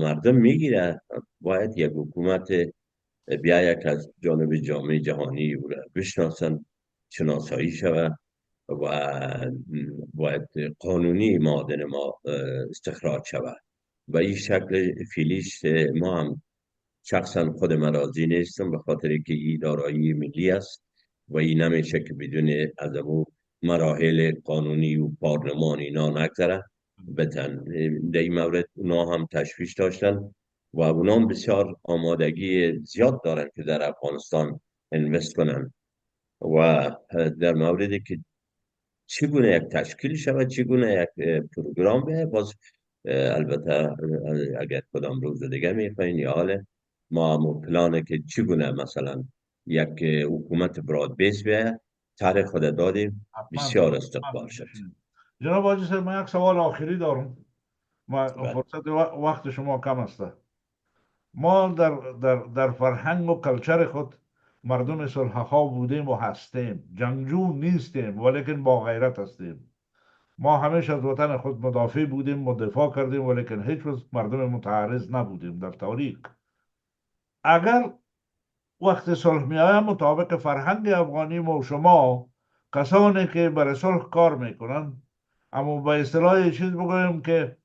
مردم میگیره. باید یک حکومت بیا یک از جانب جامعه جهانی او را بشناسن، شناسایی شود و باید قانونی معادن ما استخراج شود و این شکل فیلیش ما هم شخصا خود من راضی نیستم، به خاطر که این دارایی ملی است و این نمیشه که بدون از امو مراحل قانونی و پارلمان اینا نگذره بتن. در این مورد اونا هم تشویش داشتن و اونا هم بسیار آمادگی زیاد دارن که در افغانستان انوست کنن و در موردی که چگونه یک تشکیل شود، چگونه یک پروگرام به باز البته اگر کدام روز دیگه میخواین یا حاله ما هم پلانه که چگونه مثلا یک حکومت براد بیس به طرح خود دادیم حتما بسیار حتما استقبال شد. بشینیم. جناب حاجی صاحب، من یک سوال آخری دارم. بله. فرصت وقت شما کم است. ما در فرهنگ و کلچر خود مردم صلح‌خواه بودیم و هستیم، جنگجو نیستیم ولیکن با غیرت هستیم. ما همیشه از وطن خود مدافع بودیم و دفاع کردیم، ولیکن هیچ وقت مردم متعرض نبودیم در تاریخ. اگر وقت صلح می آید مطابق فرهنگ افغانی ما و شما، کسانی که برای صلح کار میکنن، اما به اصطلاح یه چیز بگویم که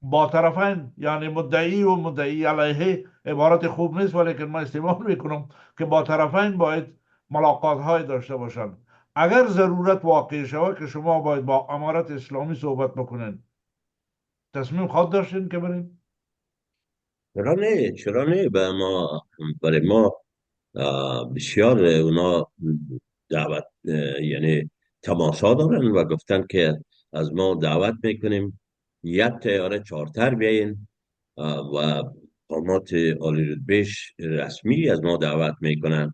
با طرفین، یعنی مدعی و مدعی علیه عبارت خوب نیست ولیکن ما استعمال میکنم، که با طرفین باید ملاقات های داشته باشند. اگر ضرورت واقع شود که شما باید با امارت اسلامی صحبت بکنین، تصمیم خود داشتین که برین؟ چرا نه، چرا نه، به ما برای ما بسیار اونا دعوت یعنی تماسا دارن و گفتن که از ما دعوت میکنیم یک تیاره چارتر بیاین و قامات عالی رتبهش رسمی از ما دعوت میکنن.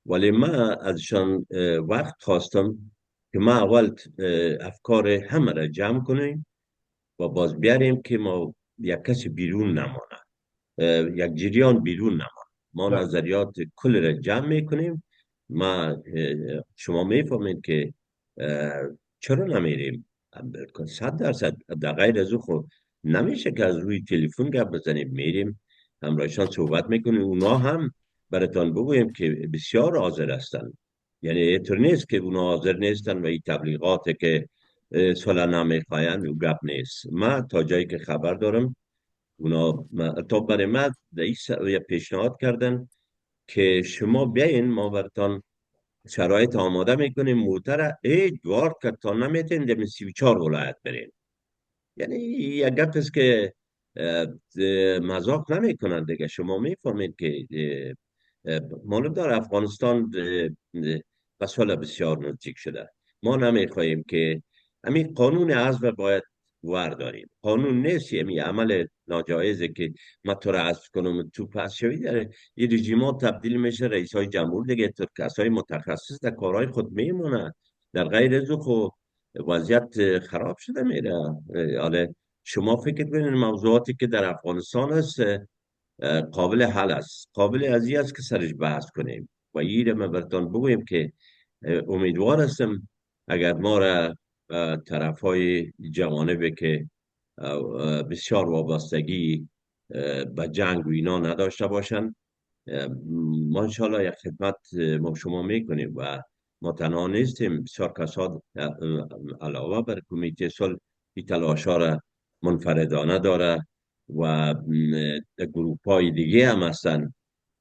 ولی من ازشان وقت خواستم که ما اول افکار همه را جمع کنیم و باز بیاریم که ما یک کسی بیرون نمانه، یک جریان بیرون نمانه. ما بله. نظریات کل را جمع میکنیم. ما شما میفهمید که چرا نمیریم؟ 100% در غیر از او خود نمیشه که از روی تلفن گپ بزنیم. میریم همراهشان صحبت میکنیم. اونا هم براتان بگویم که بسیار حاضر هستن، یعنی اینطور نیست که اونا حاضر نیستن و این تبلیغات که صلح نمیخواین و گپ نیست. ما تا جایی که خبر دارم اونا تا برای من یه پیشنهاد کردن که شما بیاین ما براتان شرایط آماده میکنیم، موتر ایدوار که تا نمیتین در 34 ولایت برین. یعنی یک گپ است که مذاق نمیکنن دیگه. شما میفهمید که معلوم داره افغانستان به سال بسیار نزدیک شده. ما نمیخواهیم که همین قانون حذف باید ورداریم. قانون نیست یعنی عمل ناجایزه که من تو را حذف کنم تو پس شوی داره. این رژیمات تبدیل میشه رئیس های جمهور دیگه، تو کسای متخصص در کارهای خود میمونه. در غیر از او خب وضعیت خراب شده میره. حالا شما فکر کنید موضوعاتی که در افغانستان است قابل حل است، قابل ازی است که سرش بحث کنیم و این رو من براتون بگویم که امیدوار هستم اگر ما را طرف های جوانبی که بسیار وابستگی به جنگ و اینا نداشته باشند، ما انشاءالله یک خدمت ما شما میکنیم و ما تنها نیستیم. بسیار کسان علاوه بر کمیته صلح این تلاشا را منفردانه داره و گروپ های دیگه هم هستن.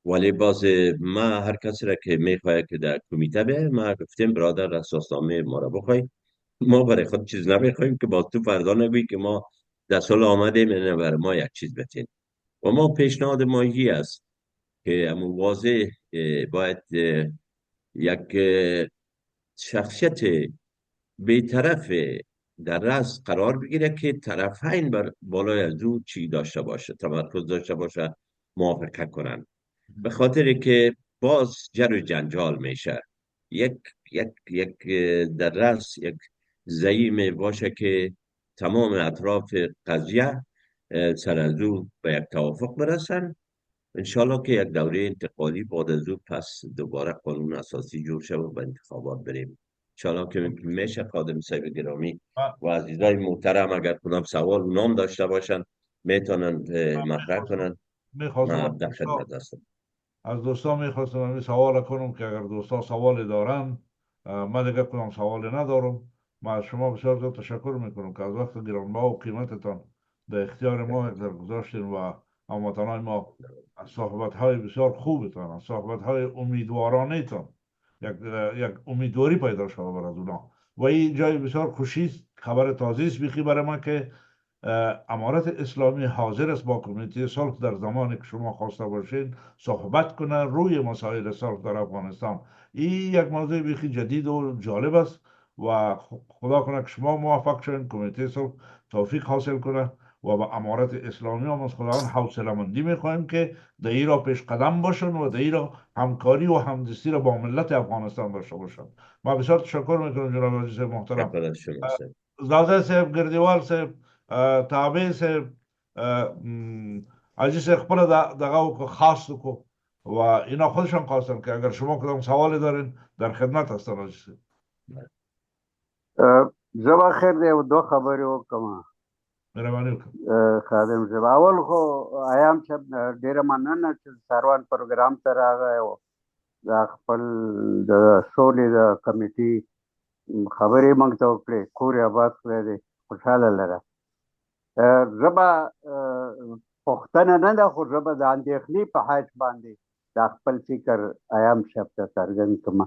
ولی باز ما هر کسی را که میخواه که در کمیته بیه ما گفتیم برادر اساسنامه ما را بخوای، ما برای خود چیز نمیخوایم که باز تو فردا نگویی که ما در سال آمدیم اینه برای ما یک چیز بتین. و ما پیشنهاد ما هی است که امو واضح باید یک شخصیت بیطرف در رأس قرار بگیره که طرفین بر بالای از او چی داشته باشه، تمرکز داشته باشه، موافقت کنن. به خاطر که باز جر و جنجال میشه. یک یک در رأس یک زعیم باشه که تمام اطراف قضیه سر از او به یک توافق برسن. انشالله که یک دوره انتقالی بعد از او پس دوباره قانون اساسی جور شد و به انتخابات بریم. انشالله که میشه. خادم صاحب گرامی و عزیزای محترم اگر کدام سوال اونام داشته باشن میتونن مطرح کنن. میخواستم من در خدمت هستم. از دوستان میخواستم همین سوال کنم که اگر دوستان سوال دارن، من دیگه کدام سوالی ندارم. من از شما بسیار زیاد تشکر میکنم که از وقت گرانبها و قیمتتان در اختیار ما گذاشتین و هموطنان ما، صحبت های بسیار خوبتان، صحبت های امیدوارانه تان، یک یک امیدواری پیدا شده بر از اونا. و این جای بسیار خوشی است، خبر تازه است بیخی برای من که امارت اسلامی حاضر است با کمیته صلح در زمانی که شما خواسته باشین صحبت کنه روی مسائل صلح در افغانستان. این یک موضوع بیخی جدید و جالب است و خدا کنه که شما موفق شوین، کمیته صلح توفیق حاصل کنه و با امارت اسلامی هم از خداوند حوصله مندی میخواهیم که در این را پیش قدم باشن و در این را همکاری و همدستی را با ملت افغانستان داشته باشن. ما بسیار تشکر میکنم جناب عزیز محترم. شکر از شما سر. زاده صاحب، گردیوال صاحب، تابع صاحب، عزیز صاحب خپل دغه خاص کو و اینا خودشان خواستن که اگر شما کدام سوال دارین در خدمت هستن. عزیز صاحب زبا خیر دی دو خبرې وکم. مهرباني وکړئ. خادم صاحب، اول خو ایام صاحب ډیره مننه چې سروان پروګرام ته راغی او دا خپل د سولې د کمیټې خبرې موږ ته وکړې. کور یې آباد کړی دی، خوشحاله لره. ژبه پوښتنه نه ده، خو ژبه د اندېښنې په حیث باندې دا خپل فکر ایام صاحب ته څرګند کړم.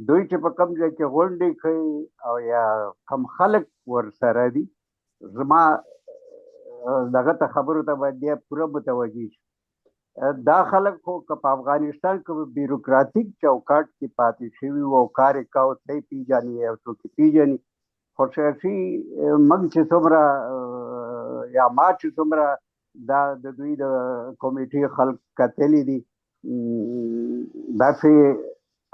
دوی چې په کوم ځای کې غونډې کوي او یا کوم خلک ورسره دي، زما دغه ته خبرو ته باید بیا پوره متوجه شي. دا خلک خو که په افغانستان کې بیروکراتیک چوکاټ کې پاتې شوي وو او کار یې کاوه، څه یې پېژني او څوک یې پېژني. خو سیاسي موږ چې څومره یا ما چې څومره دا د دوی د کمیټې خلک کتلي دي، داسې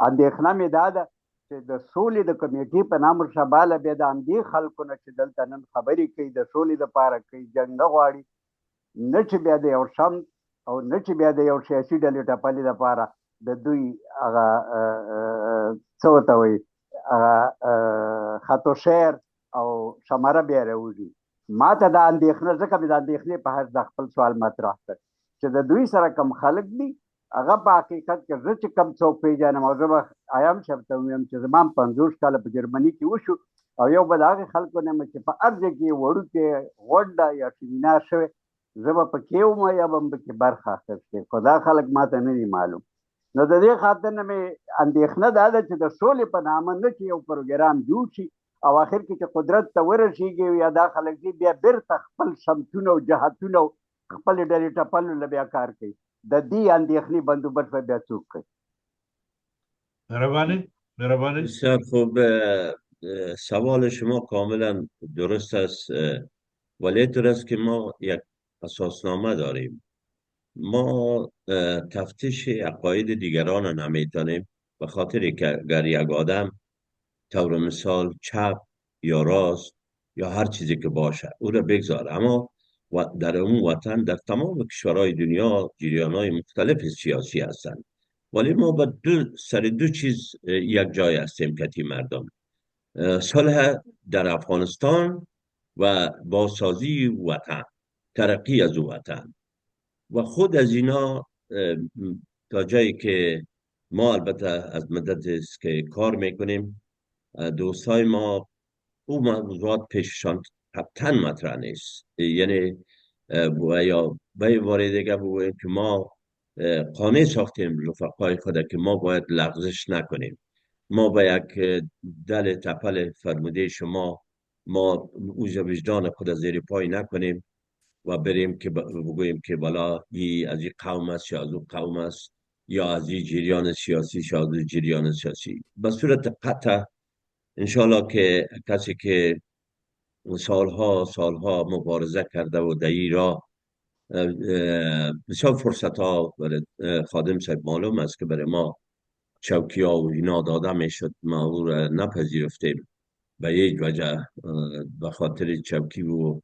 اندېښنه مې دا ده چې د سولې د کمیټې په نام ورشباله بیا د همدې خلکو نه چې دلته نن خبرې کوي د سولې دپاره کوي، جنګ نه غواړي، نه چې بیا د یو شمس او نه چې بیا د یو سیاسي ډلې ټپلې دپاره د دوی هغه څه ورته وایي هغه خط و شعر او شمره بیا راوځي. ما ته دا اندېښنه ځکه مې د اندېښنې په حیث دا خپل سوال مطرح کړ چې د دوی سره کم خلک دي، هغه په حقیقت کې زه چې کم څوک پېژنم او زه به ایام صاحب ته ووایم چې زما هم 50 کاله په جرمني کې وشو او یو به د هغې خلکو نه یم چې په هر ځای کې وړوکې غونډه یا سیمینار شوی، زه به پکې وم یا به هم پکې برخه اخیستې، خو دا خلک ما ته نه دي معلوم. نو د دې خاطر نه مې اندېښنه دا ده چې د سولې په نامه نه چې یو پروګرام جوړ شي او آخر کې چې قدرت ته ورسېږي یا دا خلک دي بیا بیرته خپل سمتونه او جهتونه او خپلې ډلې ټپلو له بیا کار کوي. د دې اندېښنې بندوبست به بیا څوک کوي؟ مهربانی. بسیار خوب. سوال شما کاملا درست است، ولی اینطور است که ما یک اساسنامه داریم. ما تفتیش عقاید دیگران رو نمیتونیم، به خاطر که اگر یک آدم طور مثال چپ یا راست یا هر چیزی که باشه او را بگذار، اما در اون وطن در تمام کشورهای دنیا جریانهای مختلف سیاسی هستند، ولی ما با سر دو چیز یک جای هستیم کتی مردم: صلح در افغانستان و بازسازی وطن، ترقی از وطن. و خود از اینا تا جایی که ما البته از مدت است که کار میکنیم، دوستای ما او موضوعات پیششان قطعا مطرح نیست. یعنی یا به وارد دیگه بگویم که ما قانع ساختیم رفقای خود که ما باید لغزش نکنیم، ما با یک دل تپل فرموده شما ما اوج وجدان خود زیر پای نکنیم و بریم که بگوییم که بالا ای از این قوم است یا از اون قوم است یا از این جریان سیاسی یا از اون جریان سیاسی. به صورت قطع انشالله که کسی که سالها مبارزه کرده و در این راه بسیار فرصت ها برای خادم صاحب معلوم است که برای ما چوکی ها و اینا داده میشد، ما او را نپذیرفتیم به یک وجه، به خاطر چوکی و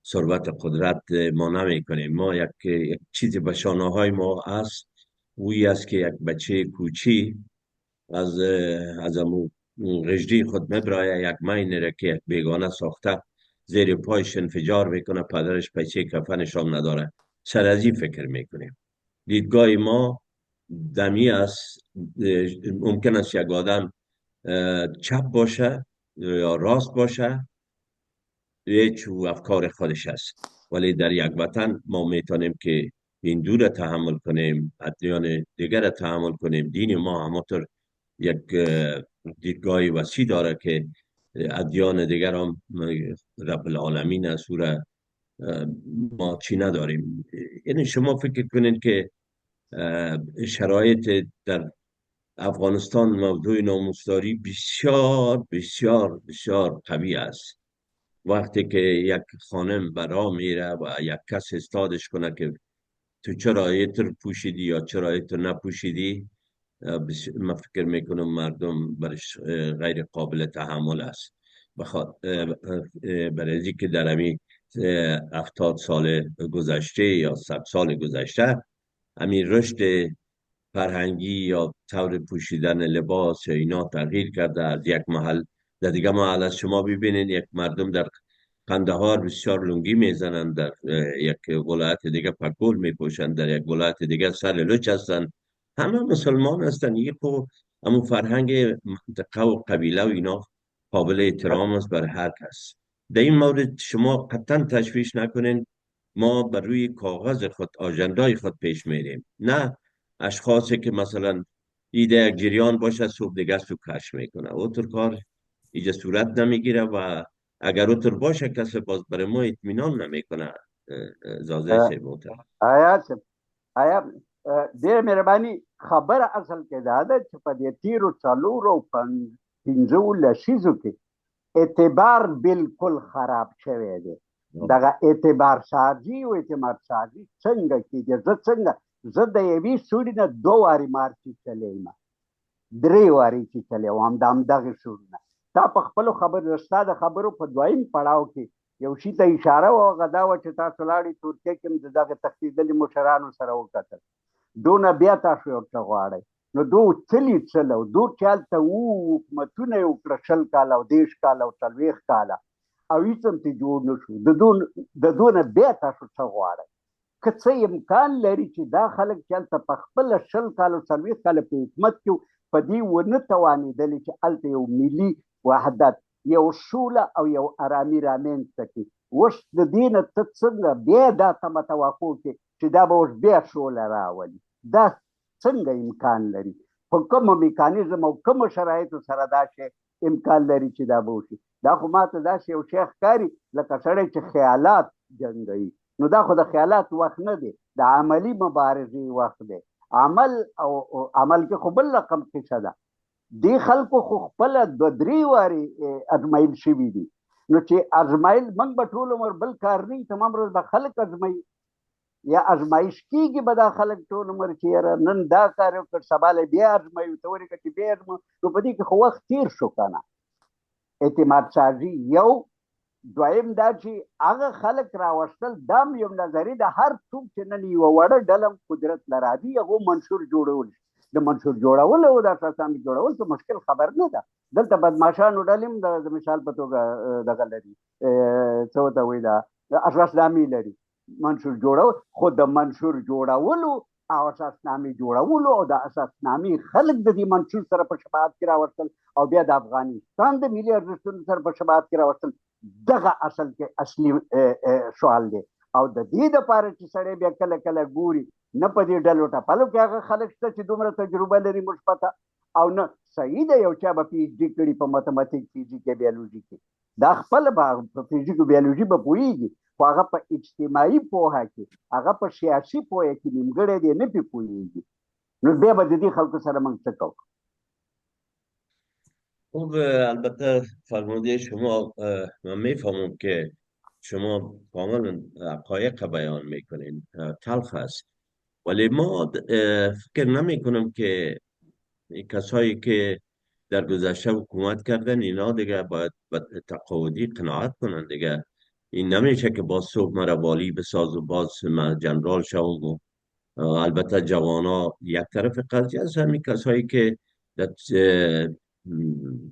ثروت قدرت ما نمی کنیم. ما یک چیزی به شانه های ما است، وی است که یک بچه کوچی از امو غجری خود مبرای یک ماین را که یک بیگانه ساخته زیر پایش انفجار میکنه، پدرش پیسه کفنشان نداره، سر از این فکر میکنیم. دیدگاه ما دمی است. ممکن است یک آدم چپ باشه یا راست باشه، هیچ افکار خودش است. ولی در یک وطن ما میتونیم که هندو را تحمل کنیم، ادیان دیگر را تحمل کنیم. دین ما همانطور یک دیدگاه وسیع داره که ادیان دیگر هم رب العالمین است، او را ما چی نداریم. یعنی شما فکر کنید که شرایط در افغانستان موضوع ناموسداری بسیار بسیار بسیار قوی است. وقتی که یک خانم برا میره و یک کس استادش کنه که تو چرا ایتر پوشیدی یا چرا ایتر نپوشیدی، من فکر میکنم مردم برش غیر قابل تحمل است. بخاطر برای که در همین 70 سال گذشته یا 100 سال گذشته همین رشد فرهنگی یا طور پوشیدن لباس یا اینا تغییر کرده. از یک محل در دیگه محل از شما ببینید یک مردم در قندهار بسیار لنگی میزنند، در یک ولایت دیگه پکول میپوشند، در یک ولایت دیگه سر لچ هستند. همه مسلمان هستند. یه خو همون فرهنگ منطقه و قبیله و اینا قابل احترام است بر هر کس. در این مورد شما قطعا تشویش نکنین. ما بر روی کاغذ خود آژندای خود پیش میریم، نه اشخاصی که مثلا ایده یک جریان باشه صبح دیگه تو کش میکنه. اوتر کار ایجا صورت نمیگیره و اگر اوتر باشه کسی باز برای ما اطمینان نمیکنه. زازه سی محترم. آیا آیا ډېر مهرباني خبره اصل کې دا ده چې په دې تیرو 4-5 لسیزو کې اعتبار بالکل خراب شوی دی. دغه اعتبار سازي او اعتماد سازي څنګه کېږي؟ زه د یوې سوري نه 2 وارې مارچې چلی یم، 3 وارې چې چلی وم د همدغې سوري نه. تا په خپلو خبرو ستا د خبرو په دویم پړاو کې یو شي ته اشاره وه، هغه دا وه چې تاسو لاړې ترکیه کې هم د دغه تښتېدلي مشرانو سره وکتل. دونه بیا تاسو ورته غواړئ. نو دو څلي څله دو چې هلته حکومتونه یې وکړه 20 کاله او 30 کاله او 40 کاله او هېڅ هم ترې جوړ نه شو. د دونه بیا تاسو څه غواړئ؟ که څه امکان لري چې دا خلک چې هلته په خپله 20 کاله او 40 کاله په حکومت کې په دې ونه توانېدلې چې هلته یو ملي وحدت، یو سوله او یو ارامي رامنځته کړي. اوس د دې نه ته څنګه بیا دا تمه توقع کړې چې دا به اوس بیا سوله راولي؟ دا څنګه امکان لري؟ په کومو میکانیزم او کومو شرایطو سره دا شی امکان لري چې دا به وشي؟ دا خو ماته داسې یو شی ښکاري لکه سړی چې خیالات جنګوي. نو دا خو د خیالات وخت نه دی، د عملي مبارزې وخت دی. عمل او عمل کې خو بل رقم قصه ده. دې خلکو خو خپله 2-3 وارې ازمایل شوي دي. نو چې ازمایل موږ به ټول عمر بل کار نه تمام روز به خلک ازمایي یا ازمایش کېږي به دا خلک ټول عمر چې یاره نن دا کار وکړ سبا له بیا ازمایو ته ورېږه چې بیا ازمایو. نو په دې کې خو وخت تېر شو که نه. اعتماد سازي یو. دویم دا چې هغه خلک راوستل دا هم یو نظري ده. هر څوک چې نن یوه وړه ډله قدرت له راځي هغو منشور جوړول شي. د منشور جوړول او د اساسنامې جوړول څه مشکل خبر نه ده. دلته بدماشانو ډلې هم د مثال په توګه دغه لري، څه ورته وایي، د اساسنامې لري منشور جوړول. خو د منشور جوړولو او اساسنامې جوړولو او د اساسنامې خلک د دې منشور سره په شباهت کې راوستل او بیا د افغانستان د ملي ارزښتونو سره په شباهت کې راوستل، دغه اصل کې اصلي سوال دی. او د دې دپاره چې سړی بیا کله کله ګوري نه په دې ډلو ټپلو کې هغه خلک شته چې دومره تجربه لري مثبته، او نه صحیح ده یو چا به پی ایچ ډي کړي په ماتماتیک، فزیک یا بیولوژي کې، دا خپله به په فزیک او بیولوژي به پوهېږي، خو هغه په اجتماعي پوهه کې، هغه په سیاسي پوهه کې نیمګړی دی، نه پې پوهېږي. نو بیا به د دې خلکو سره موږ څه کوو؟ خب البته فرموده شما من میفهمم که شما کاملا حقایق بیان میکنین، تلخ است، ولی ما فکر نمی کنم که کسایی که در گذشته حکومت کردن اینا دیگه باید تقاعدی قناعت کنن دیگه. این نمیشه که با صبح مرا والی بساز و باز من جنرال شوم. و البته جوانا یک طرف قضیه است. همین کسایی که در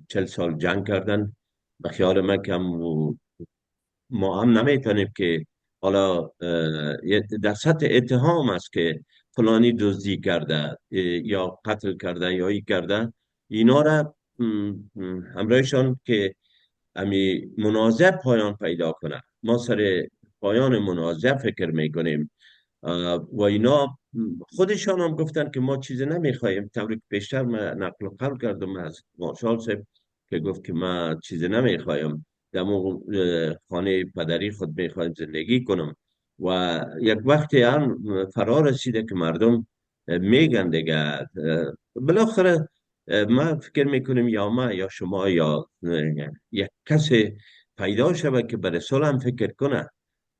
40 سال جنگ کردن به خیال من که ما هم نمیتونیم که حالا در سطح اتهام است که فلانی دزدی کرده یا قتل کرده یا ای کرده، اینا را همراهشان که امی منازع پایان پیدا کنه. ما سر پایان منازعه فکر میکنیم و اینا خودشان هم گفتن که ما چیزی نمیخوایم. طوری که پیشتر من نقل قول کردم از مارشال صاحب که گفت که ما چیزی نمیخوایم، در خانه پدری خود میخوایم زندگی کنم. و یک وقتی هم فرا رسیده که مردم میگن دیگه بالاخره ما فکر میکنیم یا ما یا شما یا یک کسی پیدا شود که برای صلح هم فکر کنه.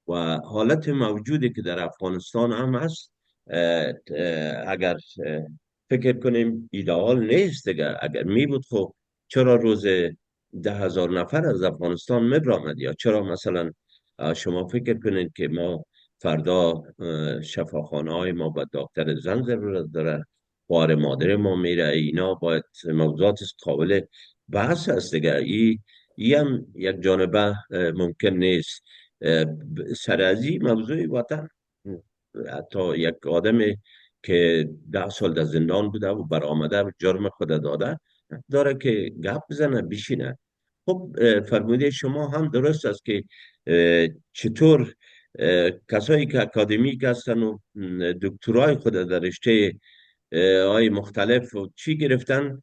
و حالت موجودی که در افغانستان هم هست اگر فکر کنیم ایدئال نیست دیگه. اگر می بود خب چرا روز 10,000 نفر از افغانستان میبرامد؟ یا چرا مثلا شما فکر کنید که ما فردا شفاخانه های ما با دکتر زن ضرورت داره، بار مادر ما میره، اینا باید موضوعات قابل بحث هست دیگه. ای هم یک جانبه ممکن نیست. سرازی موضوع وطن، حتی یک آدم که 10 سال در زندان بوده و برآمده و جرم خود داده داره که گپ بزنه بشینه. خب فرموده شما هم درست است که چطور کسایی که اکادمیک هستن و دکترای خود در رشته های مختلف و چی گرفتن،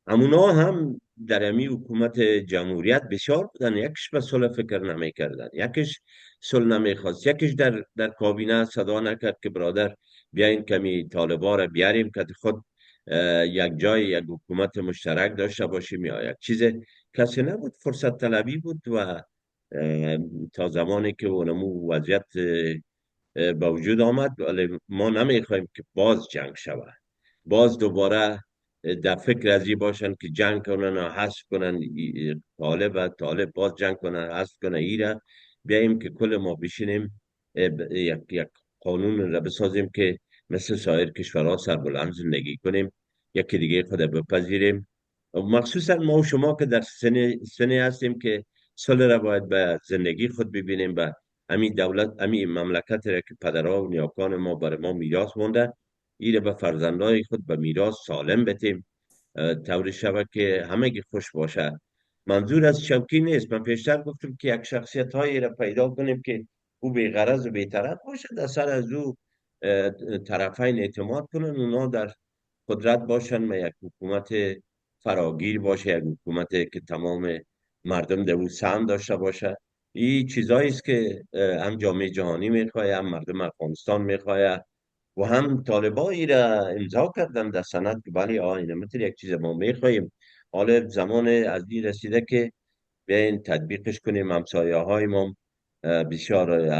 همونا هم در امی حکومت جمهوریت بسیار بودن، یکیش به صلح فکر نمی کردن، یکیش صلح نمی خواست، یکیش در کابینه صدا نکرد که برادر بیاین کمی طالبا را بیاریم که خود یک جای یک حکومت مشترک داشته باشیم. یا یک چیز کسی نبود، فرصت طلبی بود. و تا زمانی که اونمو وضعیت به وجود آمد، ولی ما نمیخوایم که باز جنگ شود، باز دوباره در فکر از این باشن که جنگ کنن و حذف کنن طالب باز جنگ کنن حذف کنن. ایره بیاییم که کل ما بشینیم یک قانون را بسازیم که مثل سایر کشورها سربلند زندگی کنیم، یکی دیگه خود بپذیریم. مخصوصا ما و شما که در سنی هستیم که صلح را باید به زندگی خود ببینیم، به همین دولت، همین مملکت را که پدرها و نیاکان ما برای ما میراث مونده، ایره به فرزندای خود به میراث سالم بتیم، طوری شود که همگی خوش باشه. منظور از شوکی نیست. من پیشتر گفتم که یک شخصیت هایی را پیدا کنیم که او بی‌غرض و بی‌طرف باشه، در سر از او طرفین اعتماد کنن، اونا در قدرت باشن و یک حکومت فراگیر باشه، یک حکومت که تمام مردم در او سهم داشته باشه. این چیزایی است که هم جامعه جهانی میخواه، هم مردم افغانستان میخواه و هم طالبایی را امضا کردن در سند که بله اینه مثل یک چیز ما میخواییم. حالا زمان از این رسیده که بیاین تطبیقش کنیم. همسایه های ما بسیار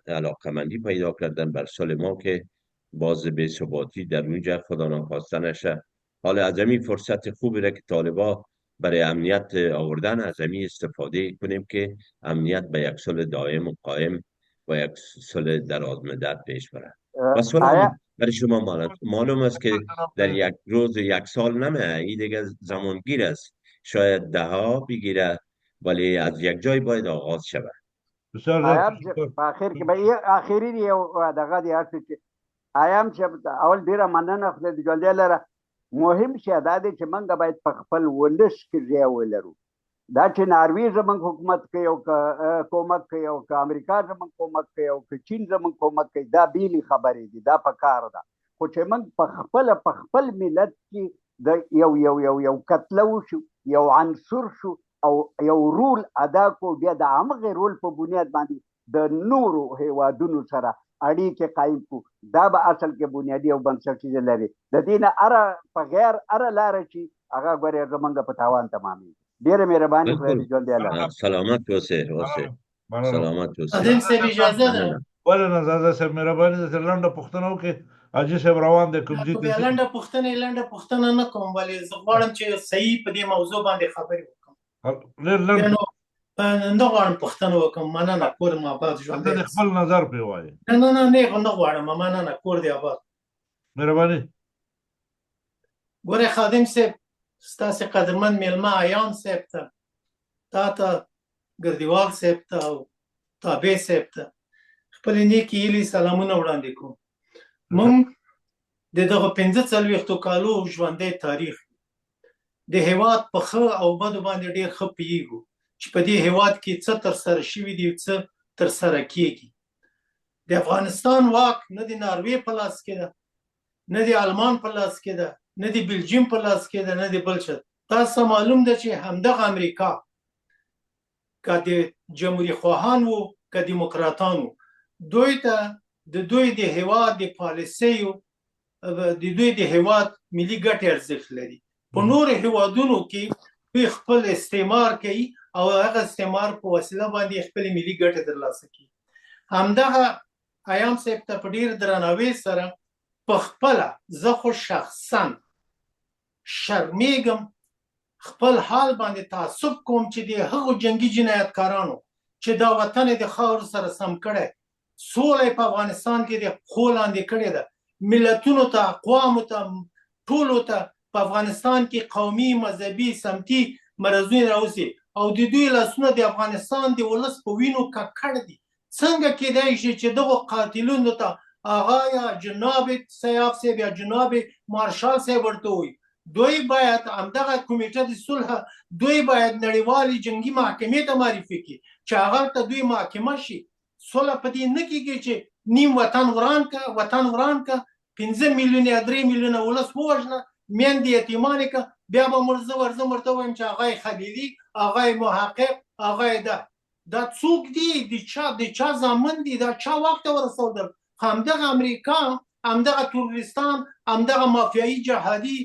علاقمندی پیدا کردن بر صلح ما که باز به ثباتی در اونجا خدا ناخواسته نشه. حالا از همین فرصت خوبی را که طالبا برای امنیت آوردن، از همین استفاده کنیم که امنیت به یک صلح دائم و قائم و یک صلح درازمدت پیش بره. و صلح برای شما معلوم است که در یک روز یک سال نمیه، این دیگه زمانگیر است، شاید دهها بگیره، ولی از یک جای باید آغاز شود. آیام چې په اخر کې به اخیری یو دغه دی هر چې آیام چې اول ډیره مننه خدای دې ژوندی لره. مهم شی دا دی چې موږ باید په خپل ولس کې ځای ولرو. دا چې ناروی زموږ حکومت کوي او که کومک کوي او که امریکا زموږ کومک کوي او که چین زموږ کومک کوي، دا بیلې خبرې دي، دا په کار ده. خو چې موږ په خپل ملت کې د یو کتله وشو، یو عنصر شو او یو رول ادا کو، بیا د همغه رول په بنیاد باندې د نورو هیوادونو سره اړیکې قایم کو، دا به اصل کې بنیادي او بنسټیزه لري. د دې نه په غیر لاره چې هغه ګورې زمونږ په تاوان تمامېږي. ډېره مهرباني خدای دې ژوندی لره. سلامت اوسئ. سلامت اوسئ. عادل صاحب اجازه ده؟ ولې نه زاده صاحب مهرباني درته لنډه پوښتنه وکړي. حاجي صاحب روان دی کوم ځای ته؟ لنډه پوښتنه نه کوم، ولې زه غواړم چې صحیح په دې موضوع باندې خبرې وکړم. نه غواړم پوښتنه وکړم. مننه، کور مو آباد ژوندی. ته خپل نظر پرې وایې. نه غواړم. مننه، کور دې آباد. مهرباني. ګورې خادم صاحب، ستاسې قدرمن میلمه ایان صاحب ته، تا ته، ګردیوال صاحب ته او تابع صاحب ته خپلې نیکې هیلې سلامونه وړاندې کوم. موږ د دغه 45 کالو ژوندی تاریخ د هیواد په ښه او بدو باندې ډېر ښه پوهېږو چې په دې هیواد کې څه ترسره شوي دي، څه ترسره کیږي. د افغانستان واک نه د ناروې په لاس کې ده، نه د آلمان په لاس کې ده، نه د بلجیم په لاس کې ده، نه د بل څه. تاسو معلوم ده چې همدغه امریکا که د جمهوریت خواهان وو که دیموکراتان وو، دوی ته د دوی د هیواد د پالیسیو د دوی د هیواد ملي ګټې ارزښت لري. په نورو هیوادونو کې دوی خپل استعمار کوي او هغه استعمار په وسیله باندې خپل ملي ګټې ترلاسه کوي. همدغه ایام صاحب ته په ډیر درناوي سره په خپله زه خو شخصا شرمیږم، خپل حال باندې تعصب کوم چې د هغو جنگي جنایتکارانو چې دا وطن د خاورو سره سم کړی، سوله په افغانستان کې د پښو لاندې کړې ده، ملتونو ته، اقوامو ته، ټولو ته په افغانستان کې قومي، مذهبي، سمتي مرزونه راوځي او د دوی لاسونه د افغانستان د ولس په وینو ککړ دي. څنګه کېدای شي چې دغو قاتلونو ته آغا یا جناب سیاف صاحب یا جناب مارشال صاحب ورته وي؟ دوی باید همدغه کمیټه د صلح دوی باید نړیوالې جنگي محکمې ته معرفي کړي چې هغه ته دوی محاکمه شي. صلح په دې نه کېږي چې نیم وطن وران که 5 میلیونه یا 3 میلیونه ولس ووژنه، میندې یتیمانې که، بیا به زه ورته وایم چې هغه خلیلي، هغه محقق، هغه دا څوک دي؟ د چا زامن دي؟ دا چا واک ته ورسودل؟ همدغه امریکا، همدغه تروریستان، همدغه مافیایي جهادي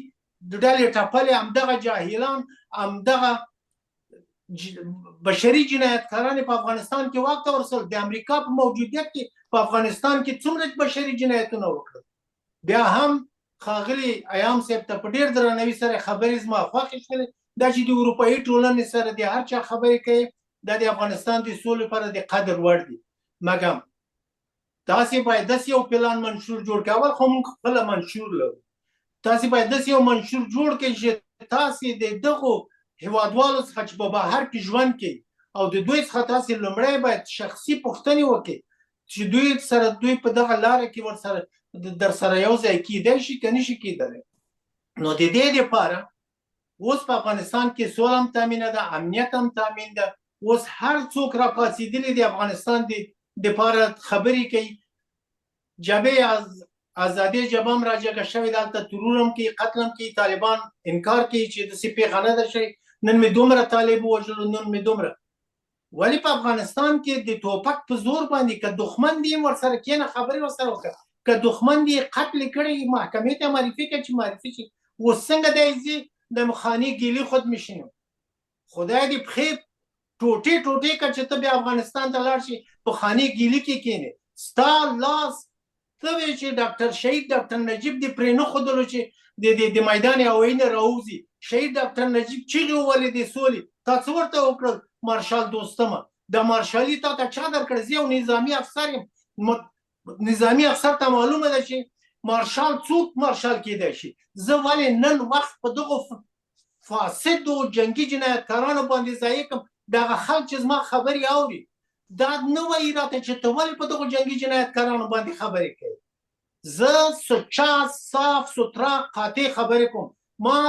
ډلې ټپلې، همدغه جاهلان، همدغه بشري جنایتکاران په افغانستان کې واک ته ورسول. د امریکا په موجودیت کې په افغانستان کې څومره بشري جنایتونه وکړل. بیا هم ښاغلي ایام صاحب ته په ډېر درناوي سره خبرې زما خوښې شولې، دا چې د اروپایي ټولنې سره د هر چا خبرې کوي، دا د افغانستان د سولې لپاره د قدر وړ دي. مګر تاسې باید داسې یو پلان منشور جوړ کړئ. اول خو موږ خپله منشور لرو، تاسې باید داسې یو منشور جوړ کړئ چې تاسې د دغو هیوادوالو څخه چې په بهر کې ژوند کوي او د دوی څخه تاسې لومړی باید شخصي پوښتنې وکړئ چې دوی په دغه لاره کې ورسره در سره یو ځای کیدای شي که نشي کیدلی. نو د دې لپاره اوس په افغانستان کې سوله هم تامینه ده، امنیت هم تامین ده. اوس هر څوک راپاڅېدلي د افغانستان دپاره خبرې کوي. جبهې ازادي جبهه هم راجګه شوې ده، هلته ترور هم کوي، قتل هم کوي. طالبان انکار کوي چې داسې پېښه نه ده شوې، نن مې دومره طالب ووژلو، نن مې دومره. ولې په افغانستان کې د ټوپک په زور باندې که دښمن دي ورسره کېنه، خبرې ورسره وکړه، که دښمن دي قتل کړی محکمې ته معرفي کړه چې معرفي شي. اوس څنګه دی ځي د خانې ګیلي خود میشینو؟ خدای دې پښې ټوټې ټوټې کړه چې ته بیا افغانستان ته لاړ شي په خانې ګیلي کې کېنې. ستا لاس ته وایې چې ډاکټر شهید ډاکټر نجیب دې پرې نه ښودلو چې د میدان هوایي نه راوځي. شهید ډاکټر نجیب چیغې ووهلې د سولې، تا څه ورته وکړل؟ مارشال دوستمه د مارشالي تا ته چا درکړه؟ زه یو نظامي افسر یم، نظامي افسر ته معلومه ده چې مارشال څوک مارشال کېدای شي. زه ولې نن وخت په دغو فاسدو جنګي جنایتکارانو باندې ضایع کړم؟ دغه خلک چې زما خبرې اوري دا نه وایي راته چې ته ولې په دغو جنګي جنایتکارانو باندې خبرې کوې. زه سچا صاف سوترا قاطع خبرې کوم. ما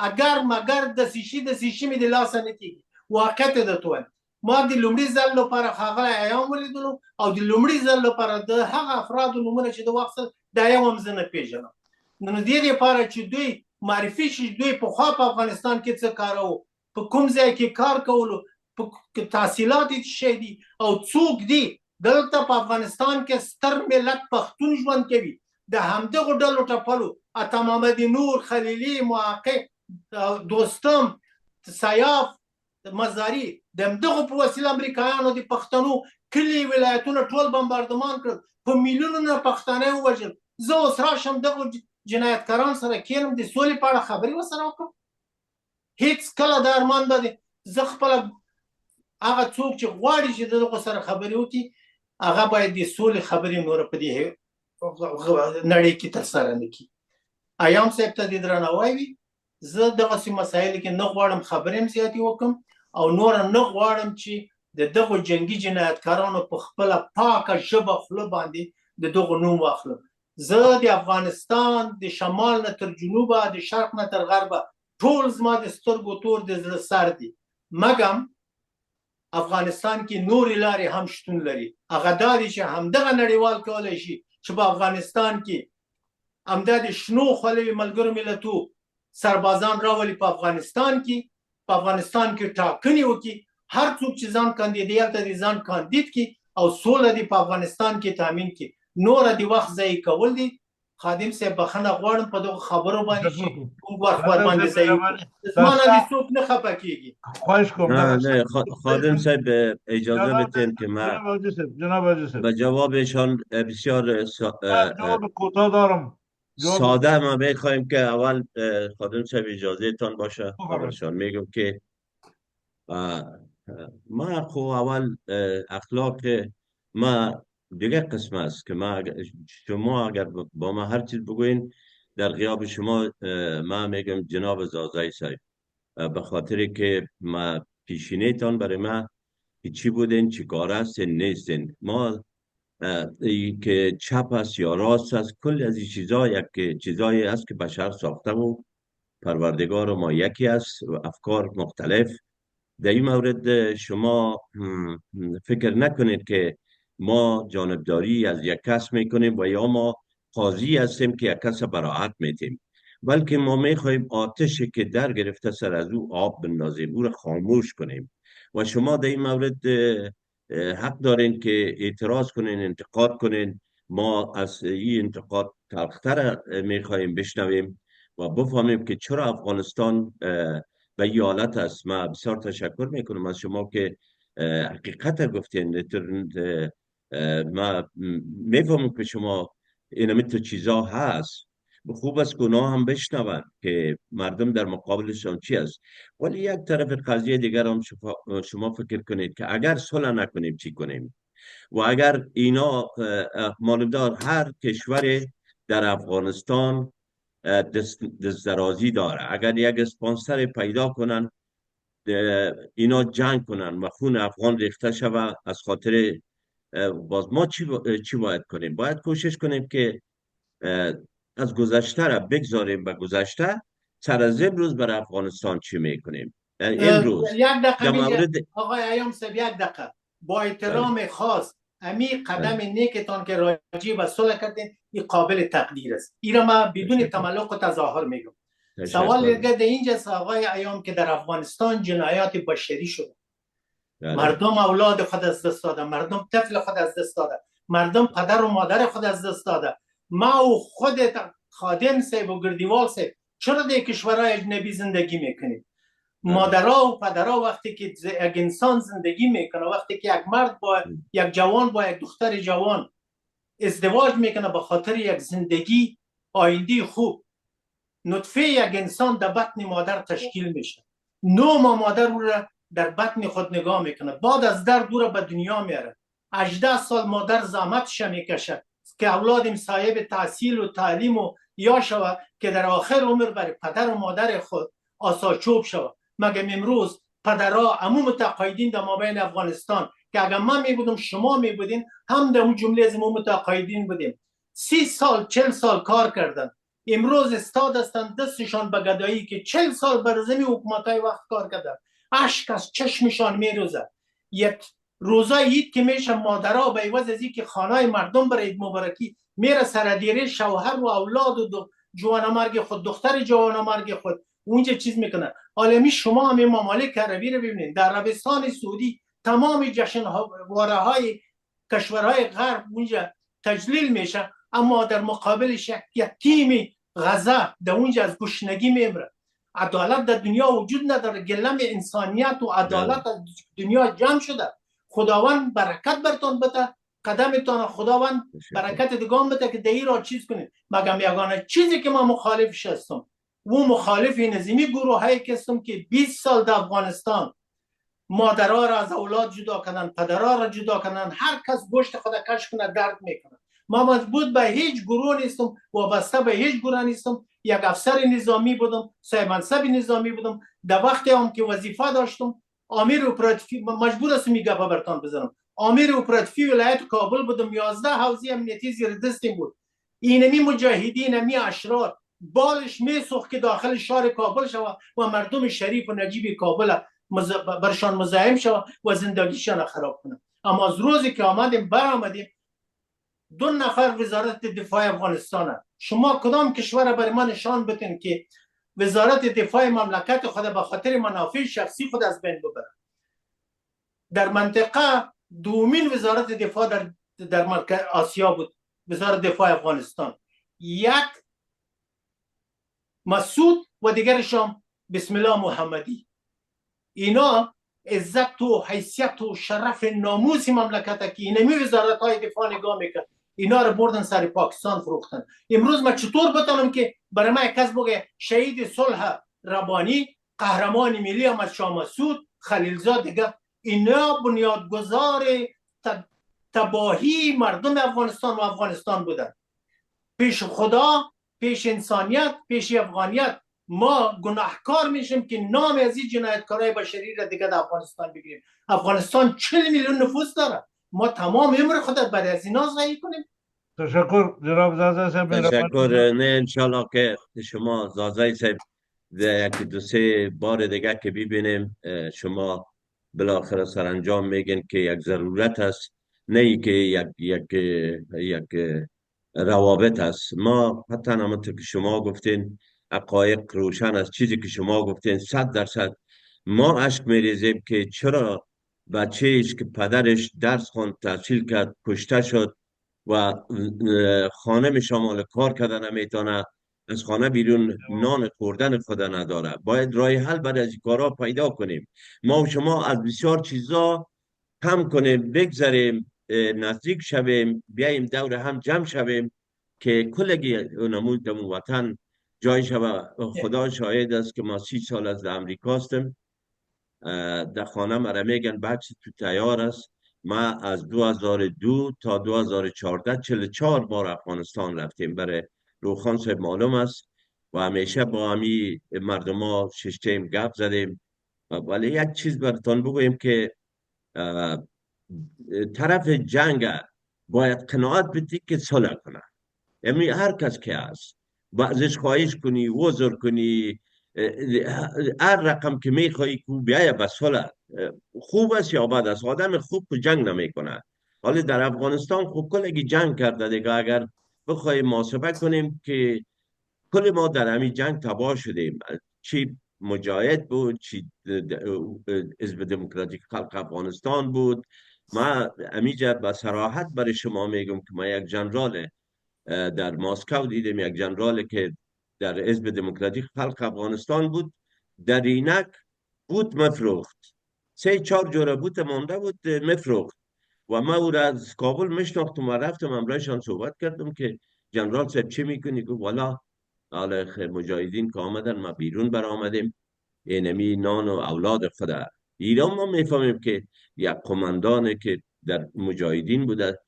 اگر مگر دسیشي مې د لاسه نه کېږي. واقعیت یې درته وایم، ما د لومړي ځل لپاره ښاغلی ایام ولیدلو او د لومړي ځل لپاره د هغه افرادو نومونه چې د وخت دا یو هم زه نه پېژنم. نو دې لپاره چې دوی معرفي شي دوی پخوا په افغانستان کې څه کارو، په کوم ځای کې کار کولو، په تحصیلات یې څه شی دي او څوک دي. دلته په افغانستان کې ستر ملت پښتون ژوند کوي. د همدغو ډلو ټپلو عطا محمد نور، خلیلي، محقق، دوستم، سیاف، مزاري، د همدغو په وسیله امریکایانو د پښتنو کلي ولایتونه ټول بمباردمان کړل، په میلیونونه پښتانه یې ووژل. زه اوس راشم دغو جنایتکاران سره کینم د سولې په اړه خبرې ورسره وکړم؟ هیڅ کله دا ارمان به دی. زه خپله هغه څوک چې غواړي چې دغو سره خبرې وکړي هغه باید د سولې خبرې نوره په دې نړۍ کې ترسره نه کړي. ایام صاحب ته د درناوی وي. زه دغسې مسایلو کې نه غواړم خبرې هم زیاتې وکړم او نوره نه غواړم چې د دغو جنګي جنایتکارانو په خپله پاکه ژبه خوله باندې د دغو نوم واخلم. زه د افغانستان د شمال نه تر جنوبه، د شرق نه تر غربه ټول زما د سترګو تور د زړه سر دي. مګم افغانستان کې نورې لارې هم شتون لري. هغه دا دی چې همدغه نړیوال کولی شي چې په افغانستان کې همدا د شنو خولې ملګرو ملتو سربازان راولي په افغانستان کې ټاکنې وکړي. هر څوک چې ځان کاندیدیت ته ځان کاندید کړي او سوله دی په افغانستان کې تامین کړي. نور د وخت ضایع کول دي. خادم صاحب بخښنه غواړم په دغه خبرو باندې چې موږ وخت ورباندې ضایع کړو. زما نه دې څوک نه خفه کېږي. خواهش کوم. نه خادم صاحب اجازه بدین که من به جوابشان بسیار جواب کوتاه دارم. ساده ما میخوایم که اول خادم صاحب اجازه تان باشه خبرشان میگم که ما خو اول اخلاق ما دیگه قسم است که شما اگر با ما هر چیز بگوین در غیاب شما ما میگم جناب زازای صاحب، به خاطر که ما پیشینه تان برای ما چی بودین چی کار هستین نیستین. ما که چپ است یا راست است کل از این چیزایی است که بشر ساخته و پروردگار ما یکی است و افکار مختلف. در این مورد شما فکر نکنید که ما جانبداری از یک کس میکنیم و یا ما قاضی هستیم که یک کس براحت میتیم، بلکه ما میخوایم آتشی که در گرفته سر از او آب بندازیم، او را خاموش کنیم. و شما در این مورد حق دارین که اعتراض کنین، انتقاد کنین. ما از این انتقاد تلختر میخوایم بشنویم و بفهمیم که چرا افغانستان به این حالت است. من بسیار تشکر میکنم از شما که حقیقت گفتین. ما میفهمم که شما این تو چیزا هست، خوب است گناه هم بشنون که مردم در مقابلشان چی است. ولی یک طرف قضیه دیگر هم شما فکر کنید که اگر صلح نکنیم چی کنیم. و اگر اینا مالدار هر کشور در افغانستان دسترازی داره، اگر یک اسپانسر پیدا کنن اینا جنگ کنن و خون افغان ریخته شود از خاطر باز ما چی باید کنیم؟ باید کوشش کنیم که از گذشته را بگذاریم به گذشته، سر از امروز برای افغانستان چی میکنیم امروز. یک دقیقه آقای ایام صاحب، یک دقیقه با احترام خاص، امی قدم نیکتان که راجع به صلح کردین این قابل تقدیر است. این ما بدون تملق و تظاهر میگم. سوال دیگه در اینجاست آقای ایام که در افغانستان جنایات بشری شده. مردم اولاد خود از دست داده، مردم طفل خود از دست داده، مردم پدر و مادر خود از دست داده. ما و خودت خادم صاحب و گردیوال صاحب چرا در کشورهای اجنبی زندگی میکنیم؟ مادرها و پدرها وقتی که یک انسان زندگی میکنه، وقتی که یک مرد با یک جوان با یک دختر جوان ازدواج میکنه به خاطر یک زندگی آینده خوب، نطفه یک انسان در بطن مادر تشکیل میشه. 9 ماه مادر او را در بطن خود نگاه میکنه، بعد از درد او را به دنیا میاره. 18 سال مادر زحمتش میکشه که اولادم صاحب تحصیل و تعلیم و یا شود که در آخر عمر برای پدر و مادر خود آساچوب شود. مگه امروز پدرها عموم متقاعدین در مابین افغانستان که اگر من میبودم شما میبودین هم در اون جمله از ما متقاعدین بودیم، 30 سال 40 سال کار کردن، امروز استاد هستن دستشان به گدایی که 40 سال بر زمین حکومتای وقت کار کردن، اشک از چشمشان میروزه. یک روزه عید که میشه مادرها به عوض از اینکه خانه مردم برای عید مبارکی میره سردیره شوهر و اولاد و جوانمرگ خود، دختر جوانمرگ خود اونجا چیز میکنن. عالمی شما هم ممالک عربی رو ببینید، در عربستان سعودی تمام جشن واره های کشورهای غرب اونجا تجلیل میشه، اما در مقابلش یک تیم غزه در اونجا از گشنگی میمره. عدالت در دنیا وجود نداره، گلم انسانیت و عدالت از دنیا جمع شده. خداوند برکت برتون بده، قدمتان خداوند برکت دگان بده که در این را چیز کنید. مگم یگانه چیزی که ما مخالفش هستم و مخالف نظامی گروه هایی که هستم که 20 سال در افغانستان مادرها را از اولاد جدا کنن، پدرها را جدا کنن، هر کس گوشت خود کش کنه درد میکنه. ما مضبوط به هیچ گروه نیستم، وابسته به هیچ گروه نیستم. یک افسر نظامی بودم، صاحب منصب نظامی بودم. در وقتی هم که وظیفه داشتم امیر اپراتیفی، مجبور هستم این گپا برتان بزنم، امیر اپراتیفی ولایت کابل بودم. 11 حوزه امنیتی زیر دستم بود. اینمی مجاهدین، اینمی اشرار بالش میسوخت که داخل شهر کابل شود و مردم شریف و نجیب کابل برشان مزاحم شوم و زندگیشان خراب کنم. اما از روزی که برآمدیم 2 نفر وزارت دفاع افغانستان هست. شما کدام کشور برای ما نشان بدین که وزارت دفاع مملکت خود به خاطر منافع شخصی خود از بین ببرد؟ در منطقه دومین وزارت دفاع در مرکز آسیا بود وزارت دفاع افغانستان، یک مسعود و دیگرشان بسم الله محمدی. اینا عزت و حیثیت و شرف ناموس مملکت که اینمی وزارت های دفاع نگاه میکرد، اینا رو بردن سر پاکستان فروختن. امروز من چطور بتونم که برای من کس بگه شهید صلح ربانی، قهرمان ملی احمد شاه مسعود، خلیلزاد دیگه، اینا بنیادگذار تباهی مردم افغانستان و افغانستان بودن. پیش خدا، پیش انسانیت، پیش افغانیت ما گناهکار میشیم که نام از این جنایتکارای بشری را دیگه در افغانستان بگیریم. افغانستان 40 میلیون نفوس داره، ما تمام عمر خود برای از اینا ضایع کنیم؟ تشکر جناب زازا صاحب. تشکر. نه انشالله که شما زازای صاحب یکی 2-3 بار دیگه که ببینیم شما بالاخره سرانجام میگن که یک ضرورت است، نه ای که یک روابط است. ما حتی همونطور که شما گفتین حقایق روشن است، چیزی که شما گفتین 100% ما اشک میریزیم که چرا بچهش که پدرش درس خوند، تحصیل کرد، کشته شد و خانه شامل کار کردن نمیتونه، از خانه بیرون نان خوردن خود نداره. باید راه حل برای از این کارها پیدا کنیم. ما و شما از بسیار چیزا کم کنیم، بگذاریم، نزدیک شویم، بیاییم دور هم جمع شویم که کلگی نمود وطن جای شوه. خدا شاهد است که ما 30 سال از امریکا هستم. در خانه مرا میگن بچه تو تیار است. ما از 2002 تا 2014 44 بار افغانستان رفتیم. برای روخان صاحب معلوم است و همیشه با همی مردم ها ششتیم گپ زدیم. ولی یک چیز براتون بگویم که طرف جنگ باید قناعت بدی که صلح کنه. یعنی هر کس که هست ازش خواهش کنی، وزر کنی، هر رقم که میخوایی که بیایه به صلح. خوب است یا بد است، آدم خوب که جنگ نمیکنه. حالا در افغانستان خوب کلگی جنگ کرده دیگه. اگر بخوایم محاسبه کنیم که کل ما در همین جنگ تباه شدیم، چی مجاهد بود، چی حزب دموکراتیک خلق افغانستان بود. ما امیجا به صراحت برای شما میگم که ما یک جنرال در ماسکو دیدم، یک جنرال که در حزب دموکراتیک خلق افغانستان بود، در اینک بود مفروخت، 3-4 جوره بود مانده بود مفروخت. و ما او را از کابل میشناختم و رفتم امرایشان صحبت کردم که جنرال صاحب چی میکنی؟ گفت والا حالا مجاهدین که آمدن ما بیرون برآمدیم، اینمی نان و اولاد خود ایران. ما میفهمیم که یک قماندان که در مجاهدین بوده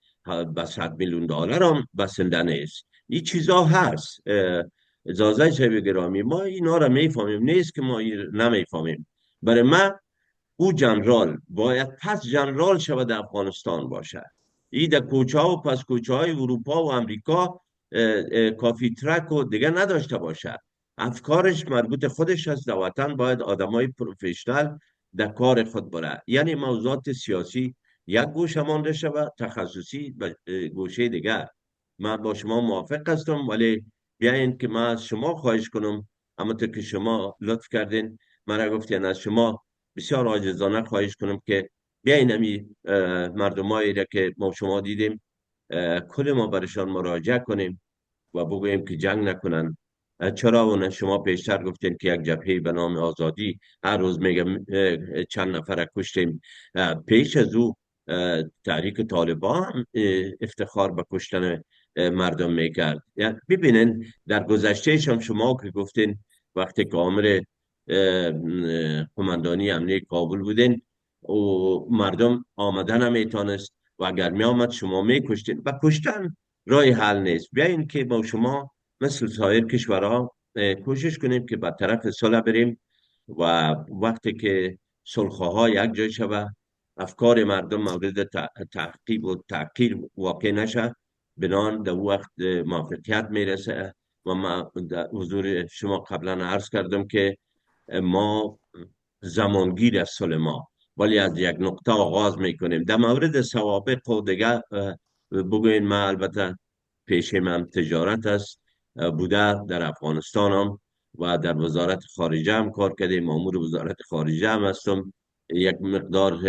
به 100 میلیون دلار هم بسنده نیست. این چیزا هست. اجازه صاحب گرامی، ما اینا را میفهمیم، نیست که ما نمیفهمیم. برای من او جنرال باید پس جنرال شود در افغانستان باشه. ای در کوچه ها و پس کوچه های اروپا و امریکا کافی ترک و دیگه نداشته باشه. افکارش مربوط خودش است. در وطن باید آدمای پروفشنال در کار خود بره. یعنی موضوعات سیاسی یک گوشه مانده شود، تخصصی گوشه دیگر. من با شما موافق هستم، ولی بیاین که من از شما خواهش کنم، همونطور که شما لطف کردین من گفتین، از شما بسیار عاجزانه خواهش کنم که بیاین همی مردمایی را که ما شما دیدیم کل ما برشان مراجعه کنیم و بگوییم که جنگ نکنن. چرا اون شما پیشتر گفتین که یک جبهه به نام آزادی هر روز میگم چند نفر کشتیم. پیش از او تحریک طالبان افتخار به کشتن مردم میکرد. یعنی ببینین در گذشته شما که گفتین وقتی که عامر قماندانی امنیه کابل بودین و مردم آمدن نمیتونست و اگر می آمد شما میکشتین و کشتن رای حل نیست. بیاین که با شما مثل سایر کشورها کوشش کنیم که به طرف صلح بریم و وقتی که صلح‌ها یک جای شود افکار مردم مورد تعقیب و تعقیل واقع نشه، بنان در وقت موافقت میرسه. و ما در حضور شما قبلا عرض کردم که ما زمانگیر از ما، ولی از یک نقطه آغاز میکنیم. در مورد سوابق و دیگه بگوین، من البته پیش من تجارت است، بوده در افغانستان هم و در وزارت خارجه هم کار کردیم، مامور وزارت خارجه هم هستم. یک مقدار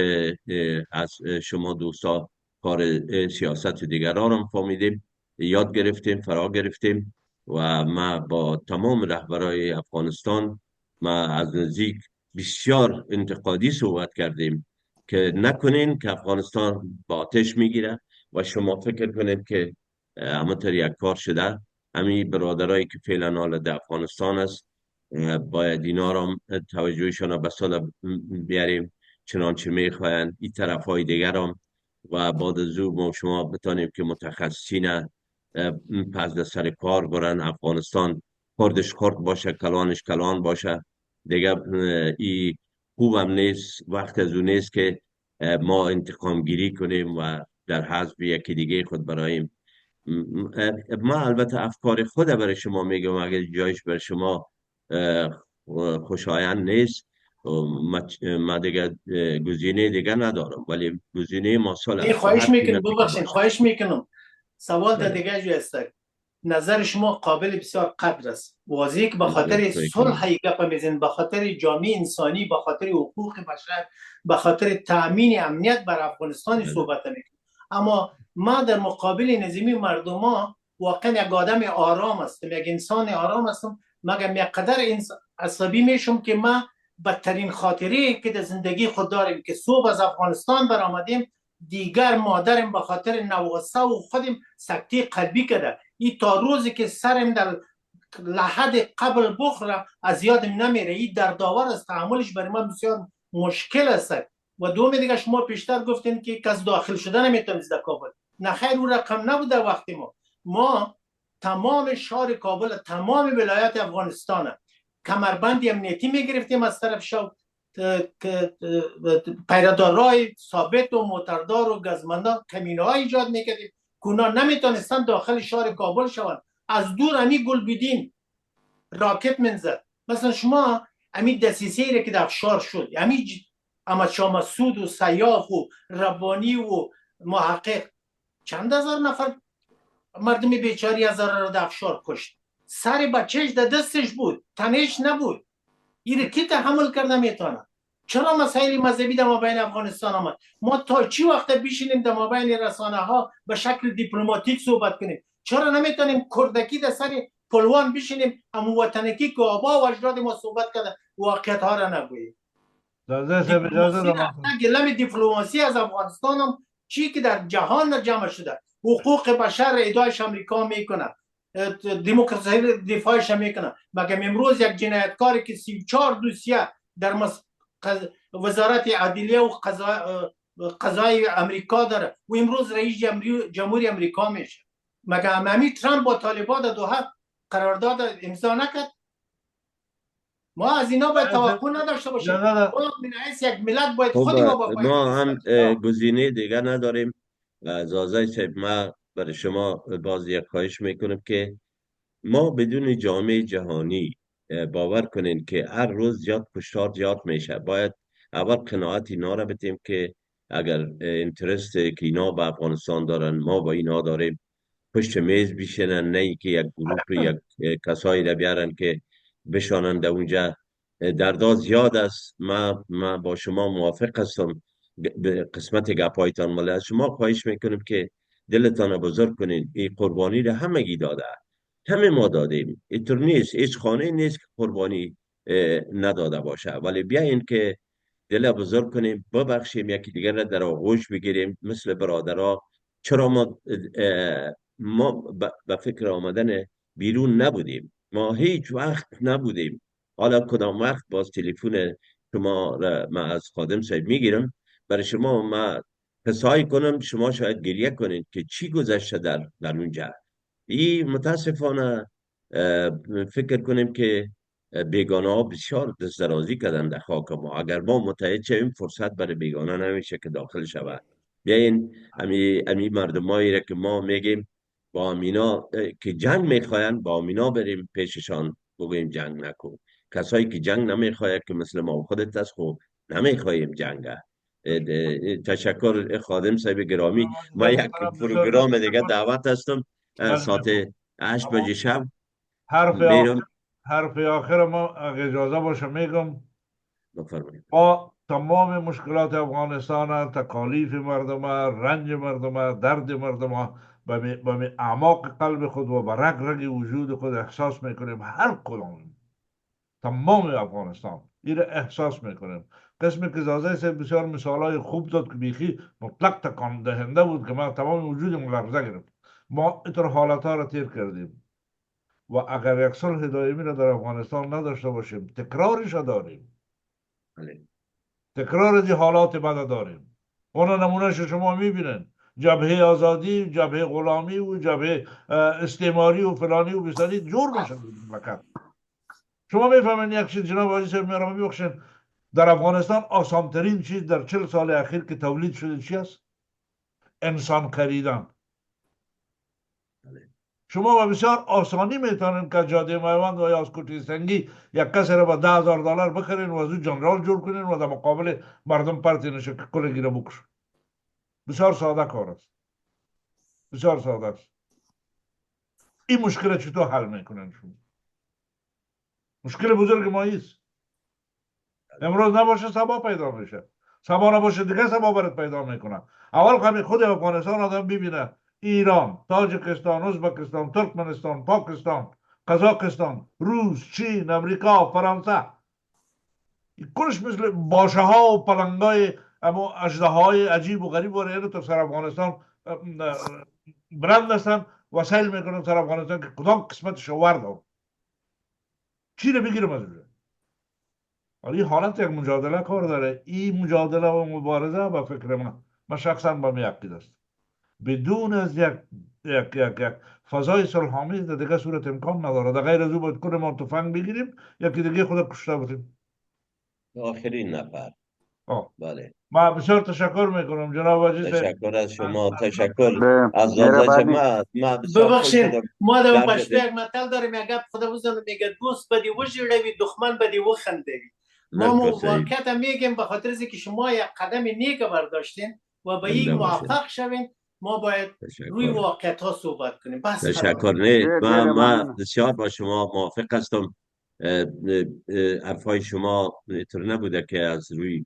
از شما دوستا کار سیاست دیگران هم فهمیدیم، یاد گرفتیم، فرا گرفتیم و ما با تمام رهبرای افغانستان ما از نزدیک بسیار انتقادی صحبت کردیم که نکنین که افغانستان با آتش میگیره و شما فکر کنید که همونطور یک کار شده. همین برادرایی که فعلا حالا در افغانستان است باید اینا را توجهشان را به سال بیاریم چنانچه میخواین این طرف های دیگر هم، و بعد از او ما شما بتانیم که متخصصین پس در سر کار برن. افغانستان خردش خرد باشه، کلانش کلان باشه دیگه. ای خوبم نیست، وقت از اون نیست که ما انتقام گیری کنیم و در حزب یکی دیگه خود برایم. ما البته افکار خود برای شما میگم، اگر جایش بر شما خوشایند نیست ما دیگه گزینه دیگه ندارم، ولی گزینه ما سال است. خواهش میکنم ببخشید، خواهش میکنم سوال در دیگه جو است. نظر شما قابل بسیار قدر است. واضحه که به خاطر صلح گپ میزنید، به خاطر جامعه انسانی، به خاطر حقوق بشر، به خاطر تامین امنیت بر افغانستان صحبت میکنید. اما ما در مقابل نظامی مردم واقعا یک آدم آرام هستم، یک انسان آرام هستم، مگم یک قدر عصبی میشم که ما بدترین خاطره که در زندگی خود داریم که صبح از افغانستان برآمدیم، دیگر مادرم به خاطر نواسه و خودم سکته قلبی کرده. این تا روزی که سرم در لحد قبل بخوره از یادم نمیره. این دردآور است، تحملش برای من بسیار مشکل است. و دوم دیگه شما پیشتر گفتین که کس داخل شده نمیتونید در کابل. نه خیر، اون رقم نبوده وقت ما تمام شهر کابل، تمام ولایت افغانستان کمربند امنیتی میگرفتیم از طرف شو پیرادارای ثابت و موتردار و گزمندان کمینه های ایجاد میکردیم که اونا نمیتونستن داخل شهر کابل شوند. از دور امی گل بیدین راکت منزد. مثلا شما امی دسیسه ای که در افشار شد، امی احمد شاه مسعود و سیاف و ربانی و محقق چند هزار نفر مردم بیچاری هزار را در افشار کشت. سر بچهش در دستش بود، تنش نبود. این کی تحمل کرده میتونه؟ چرا مسائل مذهبی در مابین افغانستان آمد؟ ما تا چی وقت بشینیم در مابین رسانه ها به شکل دیپلماتیک صحبت کنیم؟ چرا نمیتونیم کردکی در سر پلوان بشینیم، همون وطنکی که آبا و اجداد ما صحبت کرده واقعیت ها را نگوییم؟ گلم دیپلماسی از افغانستان هم چی که در جهان جمع شده، حقوق بشر ادعایش امریکا میکنه، دموکراسی دفاعش میکنه. مگه امروز یک جنایتکاری که 34 دوسیه در وزارت عدلیه و قضای امریکا داره و امروز رئیس جمهوری امریکا میشه، مگه همین ترامپ با طالبان در دوحه قرارداد امضا نکرد؟ ما از اینا باید توقع نداشته باشیم. یک ملت باید خودی ما هم گزینه دیگر نداریم. زازای صاحب، ما برای شما باز یک خواهش میکنم که ما بدون جامعه جهانی باور کنین که هر روز زیاد کشتار زیاد میشه. باید اول قناعت اینا را بدیم که اگر اینترست که اینا به افغانستان دارن ما با اینا داریم پشت میز بشینن، نه ای که یک گروه یک کسایی را بیارن که بشانن در اونجا. دردا زیاد است. ما با شما موافق هستم به قسمت گپایتان، ولی از شما خواهش میکنم که دلتان بزرگ کنین. این قربانی را همگی داده، همه ما دادیم. اینطور نیست، هیچ خانه نیست که قربانی نداده باشه. ولی بیاین که دل بزرگ کنیم، ببخشیم، یکی دیگر را در آغوش بگیریم مثل برادرها. چرا ما به فکر آمدن بیرون نبودیم؟ ما هیچ وقت نبودیم. حالا کدام وقت باز تلفن شما را ما از خادم صاحب میگیرم برای شما، ما قصه کنم، شما شاید گریه کنید که چی گذشته در اونجا. این متاسفانه فکر کنیم که بیگانه ها بسیار دست درازی کردن در خاک ما. اگر ما متحد شویم فرصت برای بیگانه نمیشه که داخل شود. بیاین امی مردمایی را که ما میگیم با امینا که جنگ میخواین، با امینا بریم پیششان بگویم جنگ نکن. کسایی که جنگ نمیخواهد که مثل ما و خودت است خب نمیخواهیم جنگ. تشکر خادم صاحب گرامی. ما یک بسیار پروگرام دیگه تشکر. دعوت هستم بله ساعت بفرمایید. 8 اما بجه شب حرف آخر، میرم. حرف آخر ما اگه اجازه باشه میگم، بفرمایید. با تمام مشکلات افغانستان، تکالیف مردم، رنج مردم، درد مردم، به اعماق قلب خود و به رگ رگ وجود خود احساس میکنیم. هر کدام، تمام افغانستان این احساس میکنیم. قسمی که زازه سے بسیار مثالای خوب داد که بیخی مطلق تکان دهنده بود که ما تمام وجودم لرزه گرفت. ما اینطور حالت ها را تیر کردیم و اگر یک صلح دائمی را در افغانستان نداشته باشیم، تکرارش را داریم، بله. تکرار دی حالات بد داریم. اون نمونهش شما میبینن، جبهه آزادی، جبهه غلامی و جبهه استعماری و فلانی و بسانی جور میشن مملکت. شما میفهمین یک چیز جناب عزیز صاحب مهربانی ببخشید، در افغانستان آسانترین چیز در 40 سال اخیر که تولید شده چی است؟ انسان خریدن. شما با بسیار آسانی میتونین که جاده میوند و یا از کوچه سنگی یک کسی را با $10,000 بخرین و از او جنرال جور کنین و در مقابل مردم پرتینشه که کل گیره بکش. بسیار ساده کار است، بسیار ساده است. این مشکل چطور حل میکنن شما؟ مشکل بزرگ ما است. امروز نباشه سبا پیدا میشه، سبا نباشه دیگه سبا برات پیدا میکنه. اول همین خود افغانستان آدم ببینه، ایران، تاجیکستان، ازبکستان، ترکمنستان، پاکستان، قزاقستان، روس، چین، امریکا، فرانسه، کلش مثل باشه ها و پلنگای اما اژدهای عجیب و غریب و تو سر افغانستان برند هستن و سیل میکنن سر افغانستان که کدام قسمتش وردم چی رو بگیرم از اونجا. ولی حالت یک مجادله کار داره. این مجادله و مبارزه به فکر من شخصا به می عقید است. بدون از یک فضای صلح‌آمیز دیگه صورت امکان نداره. در غیر از او باید کنه ما تفنگ بگیریم یکی دیگه خود کشته بودیم. آخرین نفر. بله. ما بسیار تشکر میکنم جناب عزیز. تشکر از شما، تشکر به از زازه. مهربانی. ما بسیار خوش ببخشین شدم. ما در اون درد پشتو یک متل داریم، یک گپ خدا بزنه میگه دوست بدی وژیړوي دښمن بدی وخندوي. ما لکه صحیح. واقعیت میگیم به خاطر اینکه شما یک قدم نیک برداشتین و به این زنده باشین. موفق شوین. ما باید روی تشکر. واقعیت ها صحبت کنیم. بس تشکر. نه ډېر ما ممنون. بسیار با شما موافق هستم. حرفای شما اینطور نبوده که از روی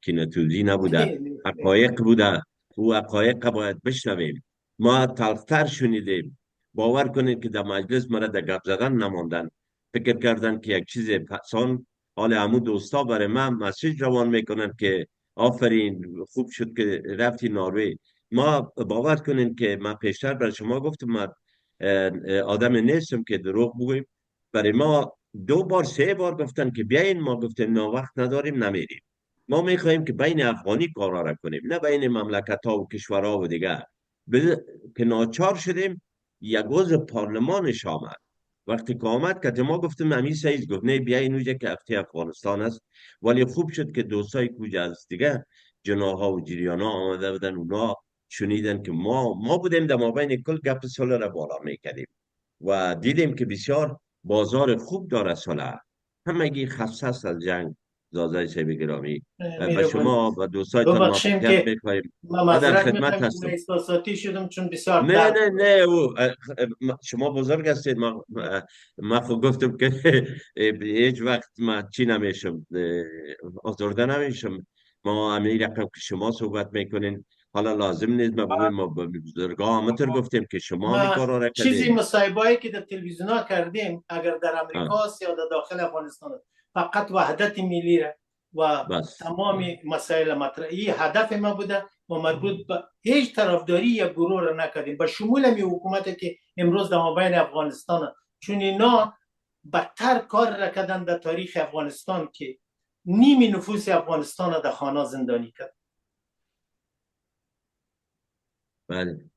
کینه توزی نبوده، حقایق بوده. او حقایق باید بشنویم. ما تلختر شنیدیم. باور کنید که در مجلس مرا در گپ زدن نماندن، فکر کردن که یک چیز پسان حال عمو دوستا برای من مسیج روان میکنن که آفرین خوب شد که رفتی نروژ. ما باور کنین که من پیشتر بر شما گفتم من آدم نیستم که دروغ بگویم. برای ما 2 بار 3 بار گفتن که بیاین، ما گفتیم نه وقت نداریم نمیریم. ما میخواهیم که بین افغانی کارا را کنیم، نه بین مملکت ها و کشورها و دیگر. که ناچار شدیم. یک عضو پارلمانش آمد، وقتی که آمد که ما گفتیم امی سعید گفت نه بیاین اونجا که هفته افغانستان است. ولی خوب شد که دوستای کوجه از دیگه جناها و جریانا آمده بودن، اونا شنیدن که ما بودیم در مابین کل گپ صلح را بالا میکردیم و دیدیم که بسیار بازار خوب داره صلح. همگی خسته است از جنگ. زازای صاحب گرامی و شما و دوستایتان ببخشیم موفقیت که میخوایم. ما من در معذرت خدمت میخوایم که هستم. احساساتی شدم چون بسیار نه درد. نه نه شما بزرگ هستید. ما خود گفتم که هیچ وقت ما چی نمیشم، آزرده نمیشم. ما همین رقم که شما صحبت میکنین حالا لازم نیست ما بگویم ما بزرگا همتر گفتیم که شما می کارا را چیزی کردین. مصاحبه‌ای که در تلویزیون ها کردیم اگر در امریکا است یا در داخل افغانستان است، فقط وحدت ملی را و بس. تمام مسائل مطرح این هدف ما بوده و مربوط به هیچ طرفداری یا گروه را نکردیم به شمول می حکومتی که امروز در مابین افغانستان است. چون اینا بدتر کار را کردن در تاریخ افغانستان که نیمی نفوس افغانستان را در خانه زندانی کرد. بله.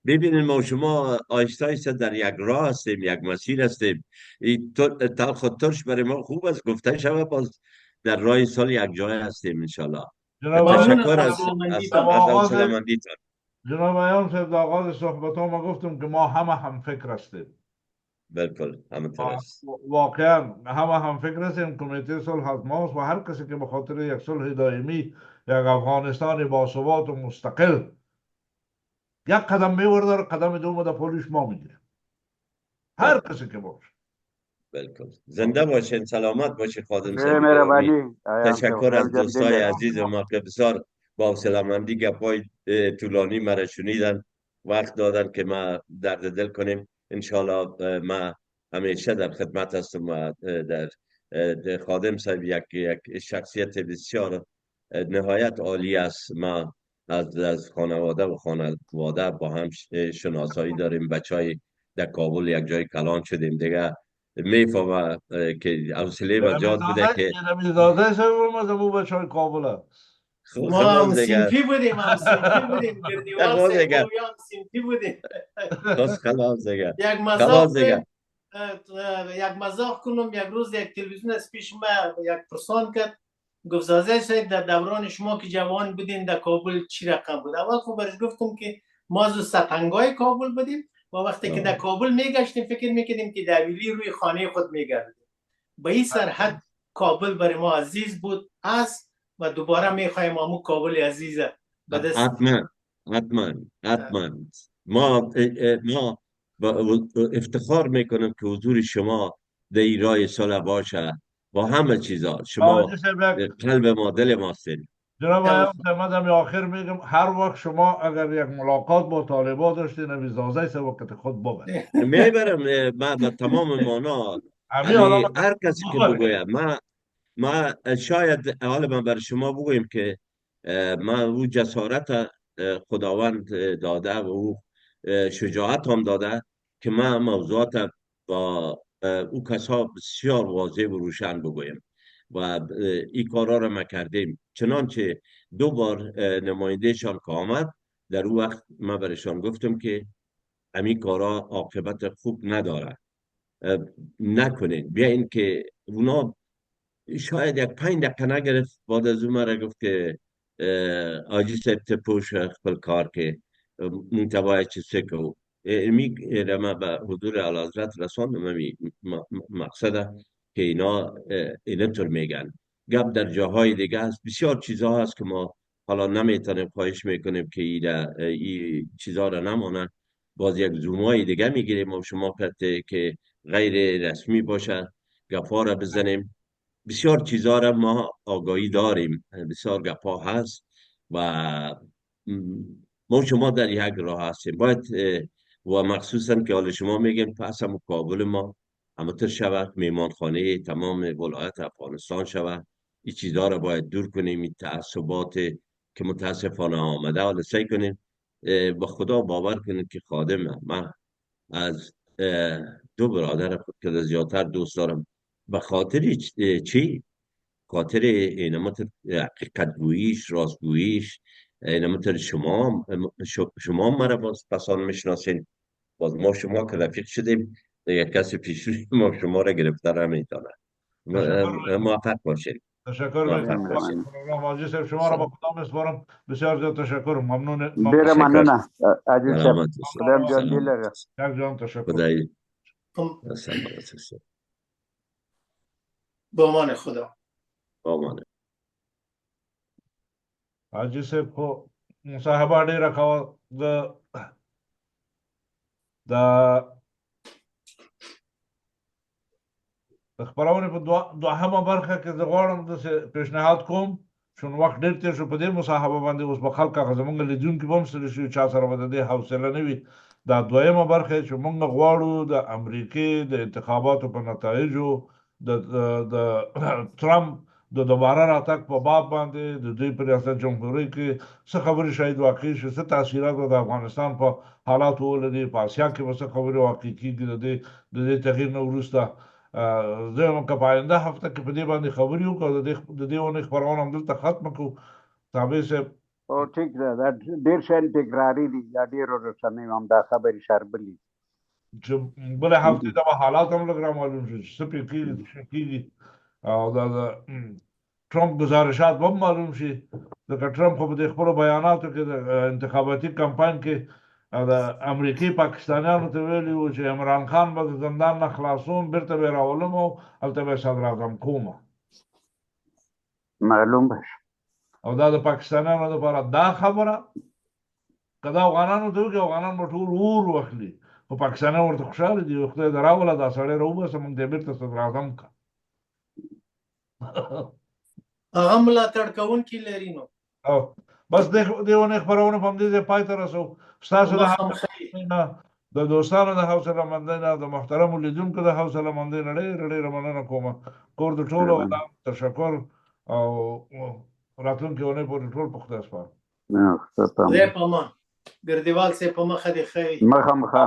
ببینید ما شما آیسته آیسته در یک راه هستیم، یک مسیر هستیم. این تلخ و ترش برای ما خوب است گفته شود، باز در راه سال یک جای هستیم انشالله. تشکر از جناب ایان صاحب در آغاز صحبت ها ما گفتم که ما همه هم فکر هستیم. بالکل همینطور است. واقعا هم فکر هستیم کمیته صلح از ماست و هر کسی که به خاطر یک صلح دائمی، یک افغانستان باثبات و مستقل یک قدم میورده، قدم دوم در پولیش ما میگیریم، هر کسی که باشه. بالکل. زنده باشین، سلامت باشین خادم خیلی صاحب گرامی. مهربانی آیان صاحب، تشکر از خیلی جان دوستای دل. عزیز ما که بسیار با حوصله‌مندی گپای طولانی مرا شنیدن، وقت دادن که ما درد دل کنیم. انشالله ما همیشه در خدمت هستم و در خادم صاحب یک شخصیت بسیار نهایت عالی است. ما از خانواده و خانواده با هم شناسایی داریم. بچهای در کابل یک جای کلان شدیم دیگه. میفهمه که حوصله و جاد بوده که نمیزاده سوم از ابو بچه کابل ما هم خلاص دیگه سیمپی بودیم، گردیوال خلاص صاحب دیگه و یا هم سیمپی بودیم. خلاص دیگه یک خلاص مذاق دیگه یک مذاق کنم. یک روز یک تلویزیون از پیش ما یک پرسان کرد، گفت زازه صاحب در دوران شما که جوان بودین در کابل چی رقم بود؟ اول خب برش گفتم که ما از ستنگای کابل بودیم و وقتی که در کابل میگشتیم فکر میکردیم که دبیری روی خانه خود میگردیم. به این سرحد کابل برای ما عزیز بود است و دوباره میخوایم همون کابل عزیزه به دست. حتما ما افتخار میکنم که حضور شما در این راه صلح باشه با همه چیزا. شما قلب ما، دل ما هستین. جناب آیان صاحب، آخر میگم هر وقت شما اگر یک ملاقات با طالبان داشتین نمیزازه سه وقت خود ببرید. میبرم من به تمام مانا. همین حالا هر کسی که بگویم ما شاید حال من برای شما بگویم که ما او جسارت خداوند داده و او شجاعت هم داده که ما موضوعات با او کسا بسیار واضح و روشن بگویم و این کارا را ما کردیم. چنانچه 2 بار نمایندهشان که آمد در اون وقت ما برشان گفتم که همین کارا عاقبت خوب نداره، نکنین. بیا این که اونا شاید یک 5 دقیقه نگرفت، بعد از اون مرا گفت که آجی صاحب تپوش خپل کار که منتبای چه سکو می رما به حضور اعلیحضرت رساندم. مقصده که اینا طور میگن. گپ در جاهای دیگه هست، بسیار چیزها هست که ما حالا نمیتونیم، خواهش میکنیم که این چیزها را نمانه. باز یک زومای دیگه میگیریم و شما کرده که غیر رسمی باشه گپا را بزنیم. بسیار چیزها را ما آگاهی داریم، بسیار گپا هست و ما شما در یک راه هستیم. باید و مخصوصا که حال شما میگیم پس هم کابل ما همونطور شود میمانخانه تمام ولایت افغانستان شود. این چیزها را باید دور کنیم، این تعصبات که متاسفانه آمده. حالا سعی کنیم با خدا باور کنیم که خادم من از 2 برادر خود که زیادتر دوست دارم. به خاطر چی؟ خاطر اینمت حقیقت گوییش، راستگوییش، اینمت شما مرا باز پسان میشناسین. باز ما شما که رفیق شدیم، یک کسی پیش روی ما شما را گرفتار نمیتونه. موفق باشین. تشکر موفق پروگرام حاجی صاحب شما را با خدا میسپارم. بسیار زیاد تشکر، ممنون. ډیره مننه حاجي صاحب، خدای جان دې لري. یک جان تشکر. خدای با امان خدا. با امان. حاجی صاحب خو مصاحبه ډیره کوه د خبرونه په دوهمه برخه کې زه غواړم د پیشنهاد کوم، چون وخت ډیر تیر شو په دې مصاحبه باندې. اوس به خلک هغه زمونږ لیدونکي به هم ستړي شي، چا سره به د دې حوصله نه وي. دا دویمه برخه چې مونږ غواړو د امریکې د انتخاباتو په نتایجو د ټرمپ د دوباره راتګ په باب باندې د دوی په ریاست جمهوریت کې څه خبرې شاید واقع شي، څه تاثیرات به د افغانستان په حالاتو ولري، په اسیا کې به څه خبرې واقع کېږي د دې تغییر نه وروسته. زه یم که په آینده هفته کې په دې باندې خبرې وکړو، د دې اونۍ خپرونه همدلته ختمه کړو. تابع صاحب او ټیک ده، دا ډېر شیان تکراري دي، دا ډېرو رسنیو هم دا خبرې شاربلي چې بله هفته ته به حالات هم لږ رامعلوم شي چې څه پرې کېږي، څه کېږي، او دا د ټرمپ ګزارشات به هم معلوم شي. ځکه ټرمپ خو په دې خپلو بیاناتو کې د انتخاباتي کمپاین کې او د امریکای پاکستانیانو ته ویلي وو چې عمران خان به د زندان نه خلاصوم بیرته به یې راولم او هلته به یې صدراعظم کوم. معلوم بشه. او دا د پاکستانیانو لپاره دا خبره که دا افغانانو ته وکړي افغانان به ټول اور واخلي، خو پاکستانیان ورته خوشحاله دي خدای دې راوله دا سړی راوباسه موږ دې بیرته صدراعظم کړه. هغه ملاتړ کوونکي لري نو او بس دې ونې خپرونه په همدې ځای پای ته رسوو. ستاسو د دوستانو د حوصله مندۍ نه، د محترمو لیدونکو د حوصله مندۍ نه ډېره ډېره مننه کوم. کور د ټولو تشکر او راتلونکې اونۍ پورې ټول په خدای سپارم. خدای په امان. ګردیوال صاحب په مخه دې ښه وي. مخه